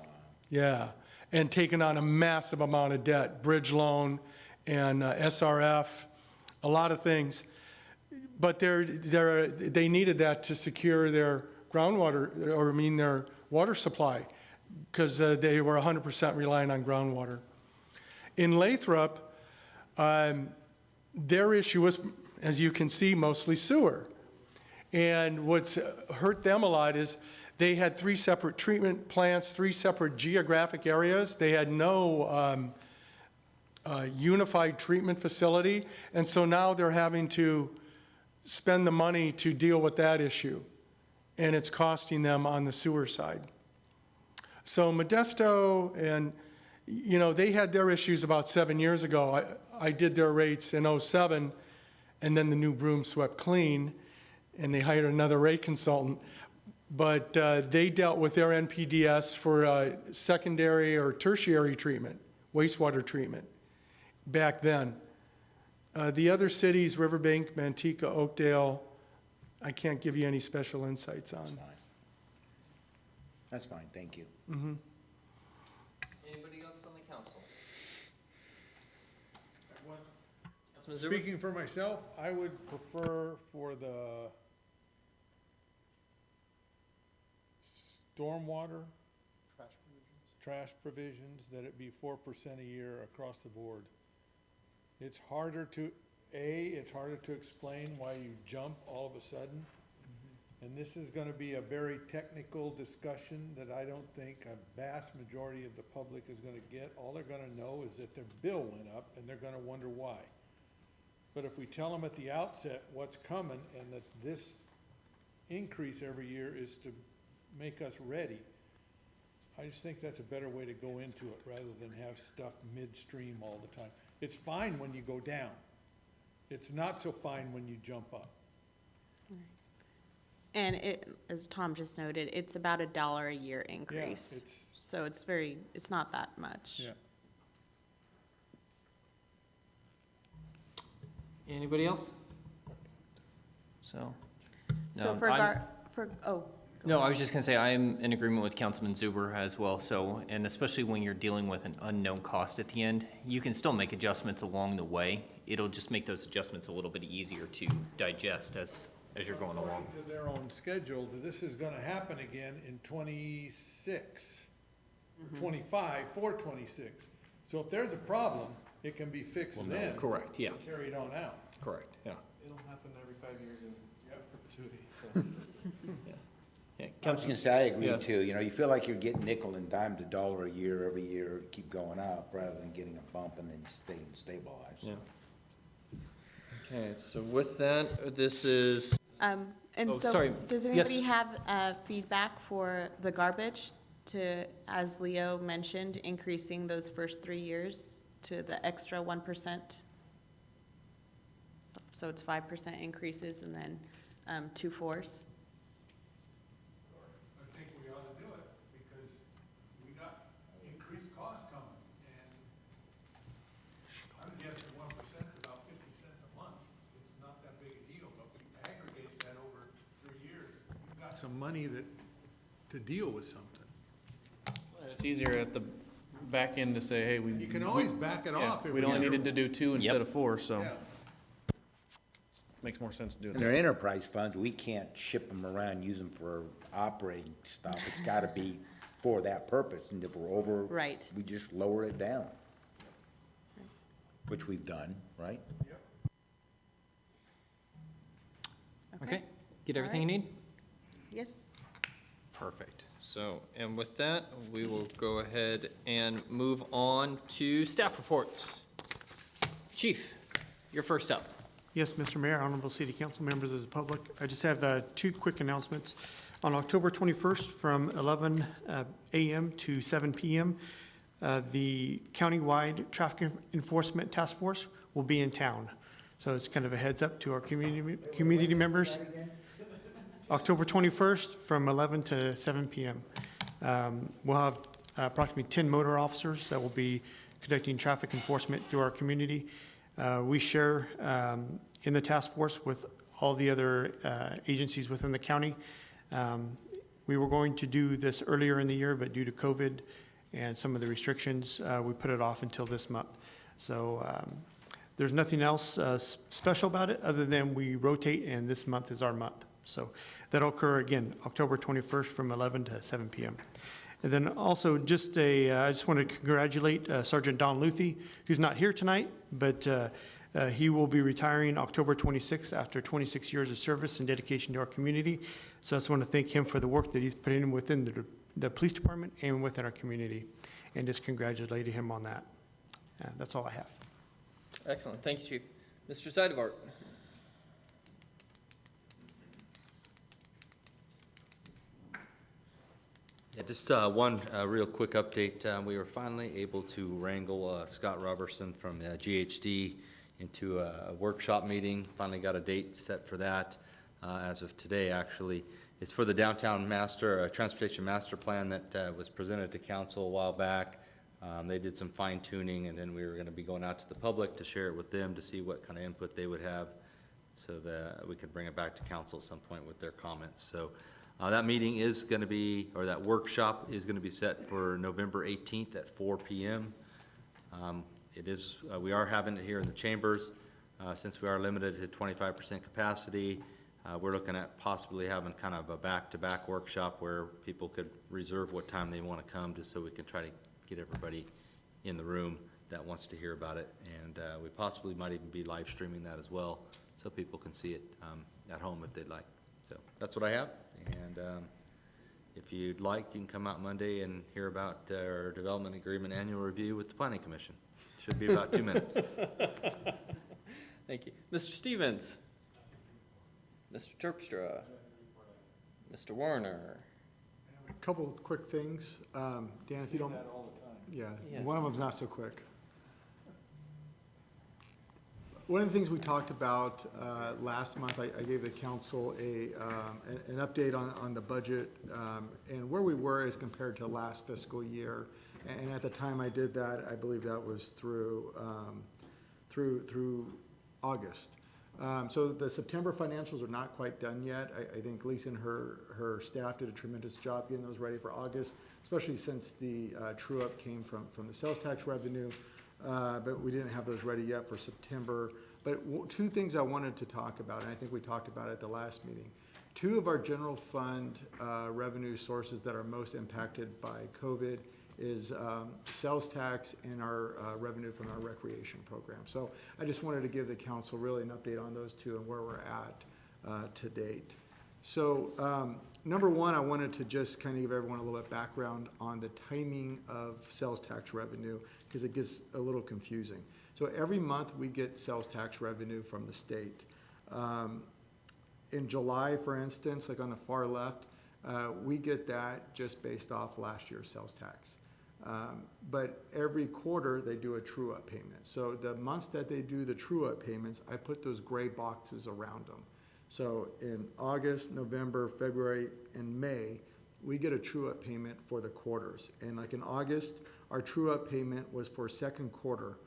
Yeah, and taken on a massive amount of debt, bridge loan and SRF, a lot of things. But they needed that to secure their groundwater, or their water supply, because they were 100% relying on groundwater. In Lathrop, their issue was, as you can see, mostly sewer. And what's hurt them a lot is they had 3 separate treatment plants, 3 separate geographic areas. They had no unified treatment facility. And so now they're having to spend the money to deal with that issue. And it's costing them on the sewer side. So Modesto, and they had their issues about 7 years ago. I did their rates in '07, and then the new broom swept clean, and they hired another rate consultant. But they dealt with their NPDS for secondary or tertiary treatment, wastewater treatment, back then. The other cities, Riverbank, Manteca, Oakdale, I can't give you any special insights on.
That's fine, thank you.
Mm-hmm.
Anybody else on the council? Councilman Zuber?
Speaking for myself, I would prefer for the stormwater trash provisions that it be 4% a year across the board. It's harder to, it's harder to explain why you jump all of a sudden. And this is gonna be a very technical discussion that I don't think a vast majority of the public is gonna get. All they're gonna know is that their bill went up and they're gonna wonder why. But if we tell them at the outset what's coming and that this increase every year is to make us ready, I just think that's a better way to go into it rather than have stuff midstream all the time. It's fine when you go down. It's not so fine when you jump up.
And it, as Tom just noted, it's about $1 a year increase.
it's-
So it's not that much.
Yeah.
Anybody else? So.
So
no,
for
I'm-
go
I was just gonna say, I'm in agreement with Councilman Zuber as well, so, and especially when you're dealing with an unknown cost at the end, you can still make adjustments along the way. It'll just make those adjustments a little bit easier to digest as you're going along.
According to their own schedule, this is gonna happen again in 26, 25, for 26. So if there's a problem, it can be fixed then.
Correct, yeah,
Carried on out.
correct, yeah.
It'll happen every 5 years in perpetuity, so.
Yeah,
I was gonna say, I agree too, you know, you feel like you're getting nickel and dimed $1 a year every year, keep going up, rather than getting a bump and then staying stabilized.
Yeah. Okay, so with that, this is,
And
Oh,
so,
sorry.
does
Yes.
anybody have feedback for the garbage to, as Leo mentioned, increasing those first 3 years to the extra 1%? So it's 5% increases and then 2/4?
I think we ought to do it, because we got increased costs coming, and I'm guessing 1% is about 50 cents a month. It's not that big a deal, but we aggregate that over 3 years. You've got some money to deal with something.
It's easier at the back end to say, hey, we.
You can always back it
yeah,
off every
we'd only
year.
needed to do 2 instead of 4, so
Yeah.
makes more sense to do it.
And they're enterprise funds, we can't ship them around, use them for operating stuff, it's gotta be for that purpose, and if we're over.
Right.
We just lower it down. Which we've done, right?
okay, get everything you need?
Yes.
Perfect. So, and with that, we will go ahead and move on to staff reports. Chief, you're first up.
Yes, Mr. Mayor, honorable city council members of the public, I just have 2 quick announcements. On October 21st from 11 a.m. to 7 p.m., the countywide traffic enforcement task force will be in town. So it's kind of a heads up to our community members. October 21st from 11 to 7 p.m. We'll have approximately 10 motor officers that will be conducting traffic enforcement through our community. We share in the task force with all the other agencies within the county. We were going to do this earlier in the year, but due to COVID and some of the restrictions, we put it off until this month. So there's nothing else special about it other than we rotate, and this month is our month. So that'll occur again, October 21st from 11 to 7 p.m. And then also just I just want to congratulate Sergeant Don Luthi, who's not here tonight, but he will be retiring October 26th after 26 years of service and dedication to our community. So I just want to thank him for the work that he's put in within the police department and within our community, and just congratulate him on that. That's all I have.
Excellent. Thank you, Chief. Mr. Seidevart.
Yeah, just one real quick update. We were finally able to wrangle Scott Robertson from GHD into a workshop meeting. Finally got a date set for that as of today, actually. It's for the downtown transportation master plan that was presented to council a while back. They did some fine tuning, and then we were going to be going out to the public to share it with them to see what kind of input they would have, so that we could bring it back to council at some point with their comments. So that meeting is going to be, or that workshop is going to be set for November 18th at 4 p.m. It is, we are having it here in the chambers. Since we are limited to 25% capacity, we're looking at possibly having kind of a back-to-back workshop where people could reserve what time they want to come, just so we can try to get everybody in the room that wants to hear about it. And we possibly might even be live streaming that as well, so people can see it at home if they'd like. So that's what I have. And if you'd like, you can come out Monday and hear about our development agreement annual review with the Planning Commission. Should be about 2 minutes.
Thank you. Mr. Stevens? Mr. Terpstra? Mr. Warner?
A couple of quick things. Dan, if you don't. Yeah,
Yes.
one of them's not so quick. One of the things we talked about last month, I gave the council an update on the budget and where we were as compared to last fiscal year. And at the time I did that, I believe that was through August. So the September financials are not quite done yet. I think Lisa and her staff did a tremendous job getting those ready for August, especially since the true-up came from the sales tax revenue. But we didn't have those ready yet for September. But two things I wanted to talk about, and I think we talked about it at the last meeting. Two of our general fund revenue sources that are most impacted by COVID is sales tax and our revenue from our recreation program. So I just wanted to give the council really an update on those two and where we're at to date. So number one, I wanted to just kind of give everyone a little bit background on the timing of sales tax revenue, because it gets a little confusing. So every month we get sales tax revenue from the state. In July, for instance, like on the far left, we get that just based off last year's sales tax. But every quarter they do a true-up payment. So the months that they do the true-up payments, I put those gray boxes around them. So in August, November, February, and May, we get a true-up payment for the quarters. And like in August, our true-up payment was for second quarter.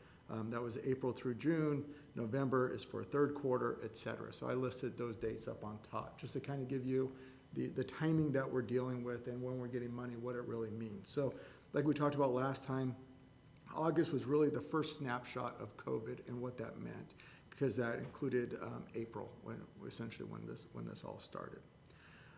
That was April through June. November is for third quarter, et cetera. So I listed those dates up on top, just to kind of give you the timing that we're dealing with and when we're getting money, what it really means. So like we talked about last time, August was really the first snapshot of COVID and what that meant, because that included April, essentially when this all started.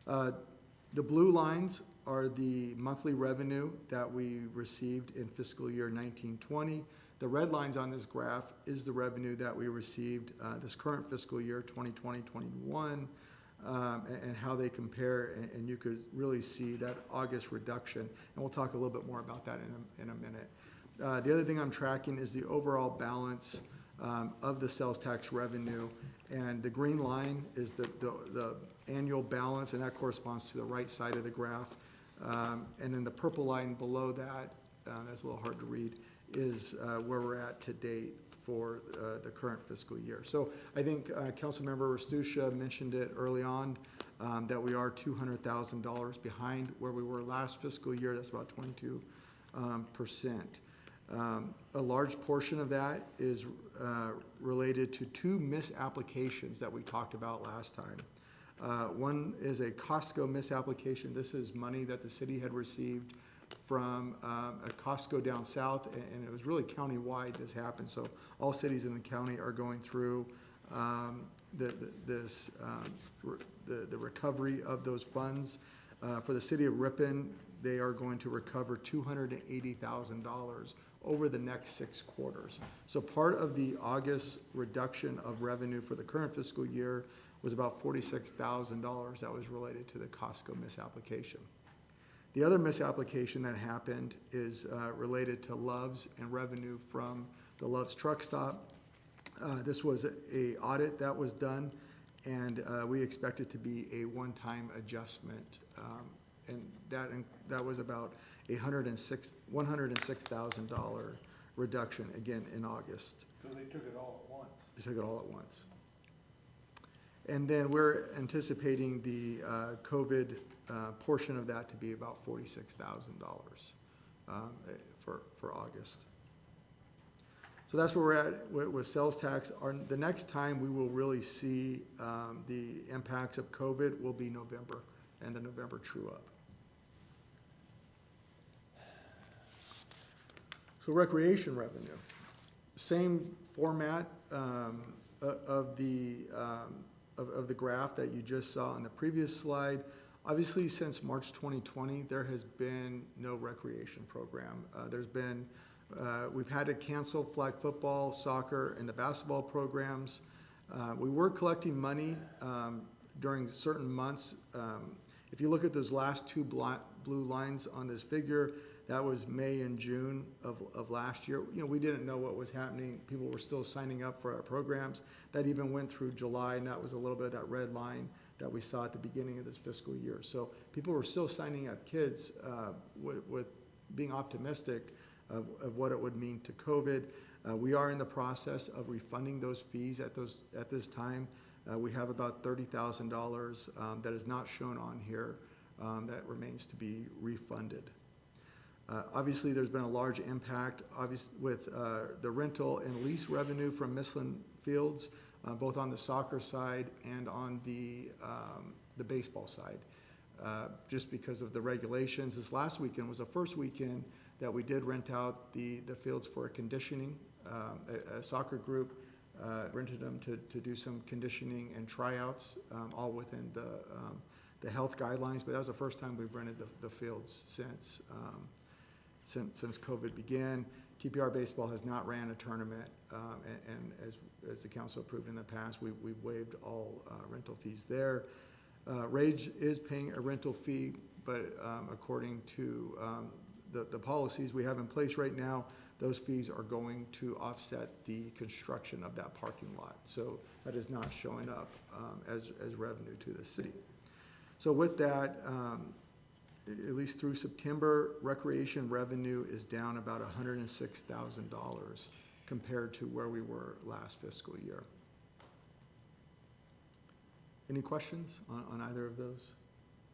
The blue lines are the monthly revenue that we received in fiscal year 1920. The red lines on this graph is the revenue that we received this current fiscal year, 2020-21, and how they compare, and you could really see that August reduction, and we'll talk a little bit more about that in a minute. The other thing I'm tracking is the overall balance of the sales tax revenue, and the green line is the annual balance, and that corresponds to the right side of the graph. And then the purple line below that, that's a little hard to read, is where we're at to date for the current fiscal year. So I think Councilmember Restuccia mentioned it early on, that we are $200,000 behind where we were last fiscal year. That's about 22%. A large portion of that is related to two misapplications that we talked about last time. One is a Costco misapplication. This is money that the city had received from a Costco down south, and it was really county-wide this happened. So all cities in the county are going through the recovery of those funds. For the city of Ripon, they are going to recover $280,000 over the next 6 quarters. So part of the August reduction of revenue for the current fiscal year was about $46,000 that was related to the Costco misapplication. The other misapplication that happened is related to Love's and revenue from the Love's truck stop. This was a audit that was done, and we expect it to be a one-time adjustment, and that was about $106,000 reduction, again, in August.
So they took it all at once?
They took it all at once. And then we're anticipating the COVID portion of that to be about $46,000 for August. So that's where we're at with sales tax. The next time we will really see the impacts of COVID will be November and the November true-up. So recreation revenue, same format of the graph that you just saw on the previous slide, obviously since March 2020, there has been no recreation program. We've had to cancel flag football, soccer, and the basketball programs. We were collecting money during certain months. If you look at those last two blue lines on this figure, that was May and June of last year. You know, we didn't know what was happening. People were still signing up for our programs. That even went through July, and that was a little bit of that red line that we saw at the beginning of this fiscal year. So people were still signing up kids with being optimistic of what it would mean to COVID. We are in the process of refunding those fees at this time. We have about $30,000 that is not shown on here that remains to be refunded. Obviously, there's been a large impact with the rental and lease revenue from Mislin Fields, both on the soccer side and on the baseball side, just because of the regulations. This last weekend was the first weekend that we did rent out the fields for a conditioning. A soccer group rented them to do some conditioning and tryouts, all within the health guidelines. But that was the first time we've rented the fields since COVID began. TPR Baseball has not ran a tournament, and as the council approved in the past, we've waived all rental fees there. Rage is paying a rental fee, but according to the policies we have in place right now, those fees are going to offset the construction of that parking lot. So that is not showing up as revenue to the city. So with that, at least through September, recreation revenue is down about $106,000 compared to where we were last fiscal year. Any questions on either of those?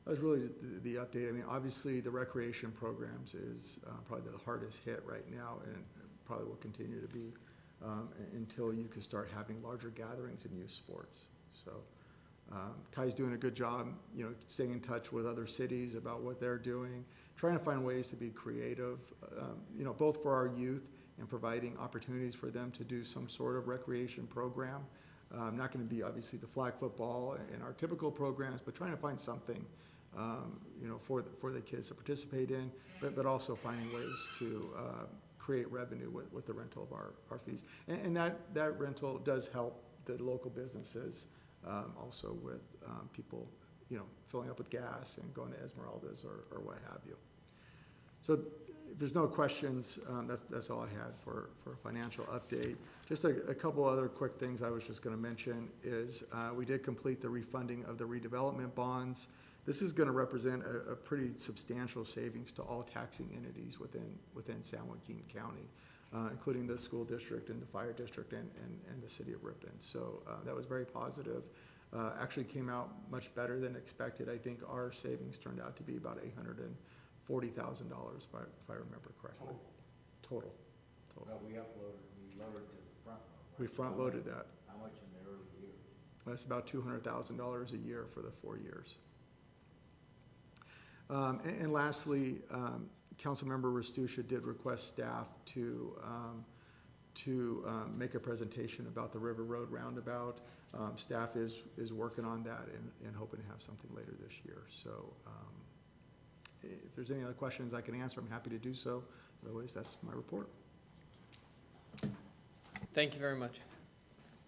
That was really the update. I mean, obviously, the recreation programs is probably the hardest hit right now, and probably will continue to be until you can start having larger gatherings and youth sports. So Kai's doing a good job, you know, staying in touch with other cities about what they're doing, trying to find ways to be creative, you know, both for our youth and providing opportunities for them to do some sort of recreation program. Not going to be obviously the flag football and our typical programs, but trying to find something, you know, for the kids to participate in, but also finding ways to create revenue with the rental of our fees. And that rental does help the local businesses, also with people, you know, filling up with gas and going to Esmeralda's or what have you. So if there's no questions, that's all I had for a financial update. Just a couple other quick things I was just going to mention is we did complete the refunding of the redevelopment bonds. This is going to represent a pretty substantial savings to all taxing entities within San Joaquin County, including the school district and the fire district and the city of Ripon. So that was very positive. Actually came out much better than expected. I think our savings turned out to be about $840,000 if I remember correctly. Total.
Well, we lowered the front load.
We front loaded that.
How much in the early years?
That's about $200,000 a year for the 4 years. And lastly, Councilmember Restuccia did request staff to make a presentation about the River Road roundabout. Staff is working on that and hoping to have something later this year. So if there's any other questions I can answer, I'm happy to do so. Otherwise, that's my report.
Thank you very much.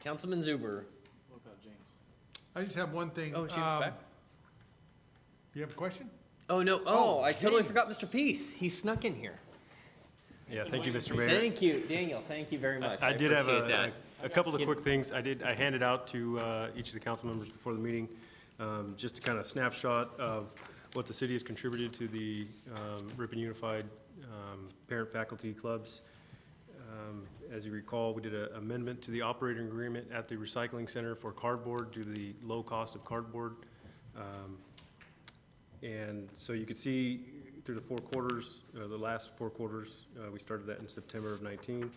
Councilman Zuber.
What about James?
I just have one thing.
Oh, James back?
You have a question?
Oh, no.
Oh,
I totally
James.
forgot Mr. Peace. He snuck in here.
Yeah, thank you, Mr. Mayor.
Thank you, Daniel. Thank you very much.
I did have
appreciate that.
a couple of quick things. I handed out to each of the council members before the meeting, just a kind of snapshot of what the city has contributed to the Ripon Unified Parent Faculty Clubs. As you recall, we did an amendment to the operating agreement at the recycling center for cardboard due to the low cost of cardboard. And so you could see through the 4 quarters, the last 4 quarters, we started that in September of 19.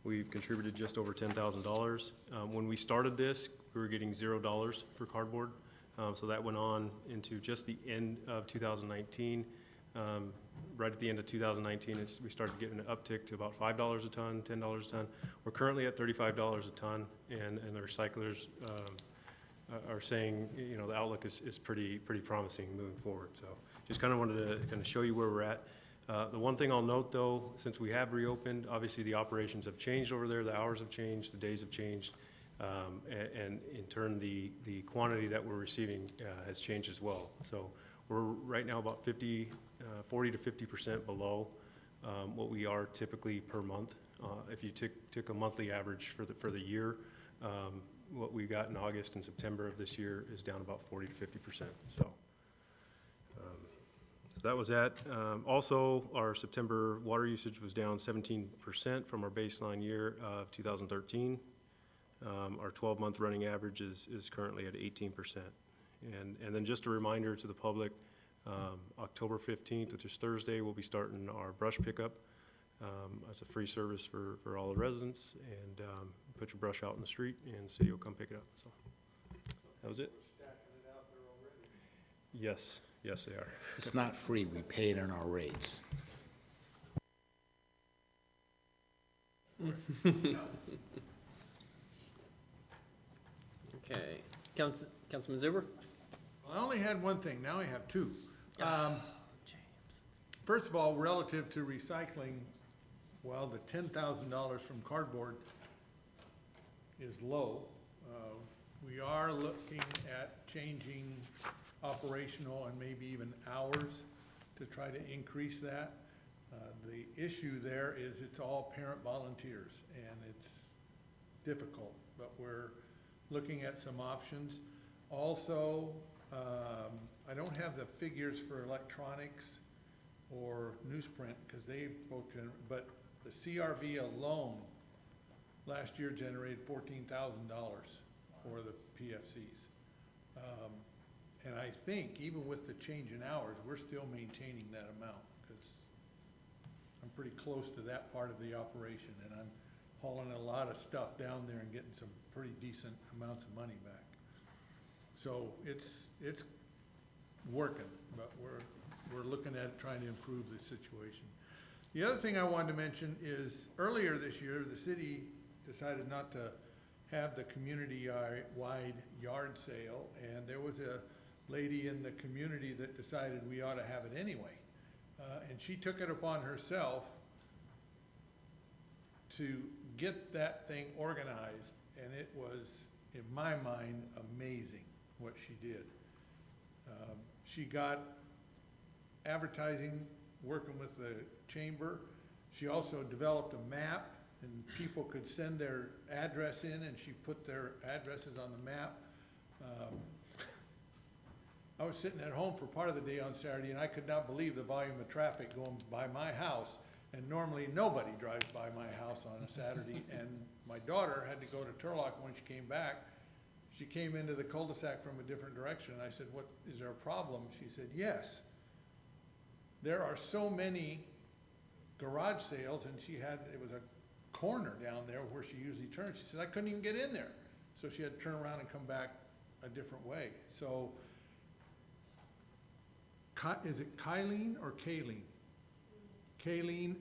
We've contributed just over $10,000. When we started this, we were getting $0 for cardboard. So that went on into just the end of 2019. right at the end of 2019, we started getting an uptick to about $5 a ton, $10 a ton. We're currently at $35 a ton, and the recyclers are saying, you know, the outlook is pretty promising moving forward. So just kind of wanted to kind of show you where we're at. The one thing I'll note, though, since we have reopened, obviously the operations have changed over there, the hours have changed, the days have changed, and in turn, the quantity that we're receiving has changed as well. So we're right now about 40 to 50% below what we are typically per month. If you took a monthly average for the year, what we got in August and September of this year is down about 40 to 50%. So that was that. Also, our September water usage was down 17% from our baseline year of 2013. Our 12-month running average is currently at 18%. And then just a reminder to the public, October 15th, which is Thursday, we'll be starting our brush pickup. It's a free service for all the residents, and put your brush out in the street and the city will come pick it up. So that was it. Yes, yes they are.
It's not free, we pay it in our rates.
Okay, Councilman Zuber?
Well, I only had one thing, now I have two.
James.
First of all, relative to recycling, well, the $10,000 from cardboard is low. We are looking at changing operational and maybe even hours to try to increase that. The issue there is it's all parent volunteers, and it's difficult, but we're looking at some options. Also, I don't have the figures for electronics or newsprint, because they both but the CRV alone last year generated $14,000 for the PFCs. And I think even with the change in hours, we're still maintaining that amount, because I'm pretty close to that part of the operation, and I'm hauling a lot of stuff down there and getting some pretty decent amounts of money back. So it's working, but we're looking at trying to improve the situation. The other thing I wanted to mention is earlier this year, the city decided not to have the community-wide yard sale, and there was a lady in the community that decided we ought to have it anyway. And she took it upon herself to get that thing organized, and it was, in my mind, amazing what she did. She got advertising, working with the chamber. She also developed a map, and people could send their address in, and she put their addresses on the map. I was sitting at home for part of the day on Saturday, and I could not believe the volume of traffic going by my house. And normally, nobody drives by my house on a Saturday. And my daughter had to go to Turlock when she came back. She came into the cul-de-sac from a different direction. I said, "What, is there a problem?" She said, "Yes. There are so many garage sales," and it was a corner down there where she usually turns. She said, "I couldn't even get in there." So she had to turn around and come back a different way. So, is it Kylene or Kayleen? Kayleen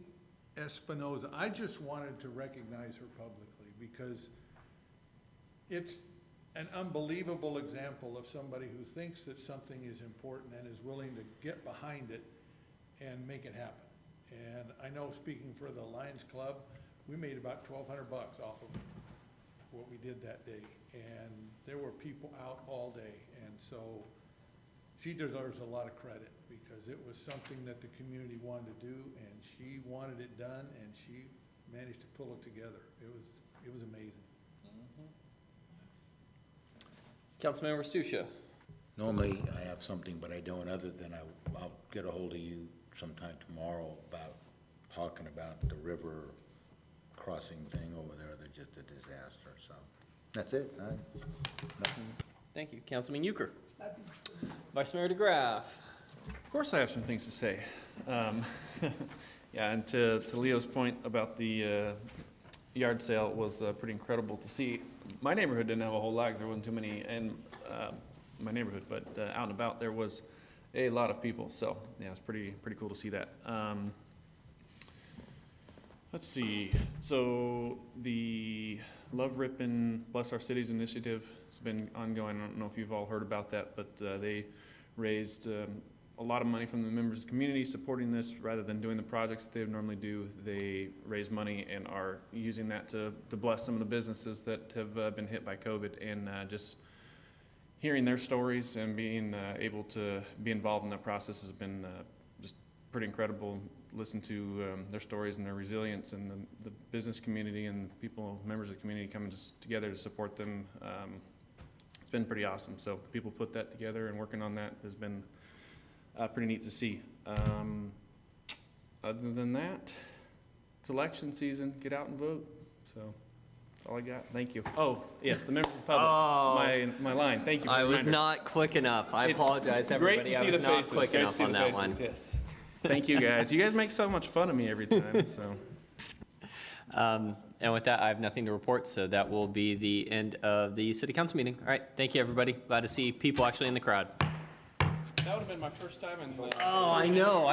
Espinoza. I just wanted to recognize her publicly, because it's an unbelievable example of somebody who thinks that something is important and is willing to get behind it and make it happen. And I know, speaking for the Lions Club, we made about $1,200 off of what we did that day. And there were people out all day. And so she deserves a lot of credit, because it was something that the community wanted to do, and she wanted it done, and she managed to pull it together. It was amazing.
Councilmember Stucia.
Normally, I have something, but I don't, other than I'll get a hold of you sometime tomorrow about talking about the river crossing thing over there. That's just a disaster, so. That's it. Nothing.
Thank you. Councilman Euchre. Vice Mayor DeGraff.
Of course I have some things to say. Yeah, and to Leo's point about the yard sale was pretty incredible to see. My neighborhood didn't have a whole lot, 'cause there wasn't too many in my neighborhood, but out and about there was a lot of people, so, yeah, it's pretty cool to see that. Let's see, so the Love Ripon Bless Our Cities initiative has been ongoing. I don't know if you've all heard about that, but they raised a lot of money from the members of the community supporting this. Rather than doing the projects that they would normally do, they raise money and are using that to bless some of the businesses that have been hit by COVID, and just hearing their stories and being able to be involved in that process has been just pretty incredible. Listen to their stories and their resilience, and the business community and people, members of the community coming together to support them. It's been pretty awesome. So people put that together and working on that has been pretty neat to see. Other than that, it's election season. Get out and vote. So that's all I got. Thank you. Oh, yes, the members of the public. My line. Thank you for the
I was
reminder.
not quick enough. I
It's
apologize, everybody.
Great to see
I was
the
not
faces.
quick
Great to
enough
see
on
the
that
faces,
one.
Yes. Thank you, guys. You guys make so much fun of me every time, so.
And with that, I have nothing to report, so that will be the end of the city council meeting. All right, thank you, everybody. Glad to see people actually in the crowd.
That would have been my first time in.
Oh, I know.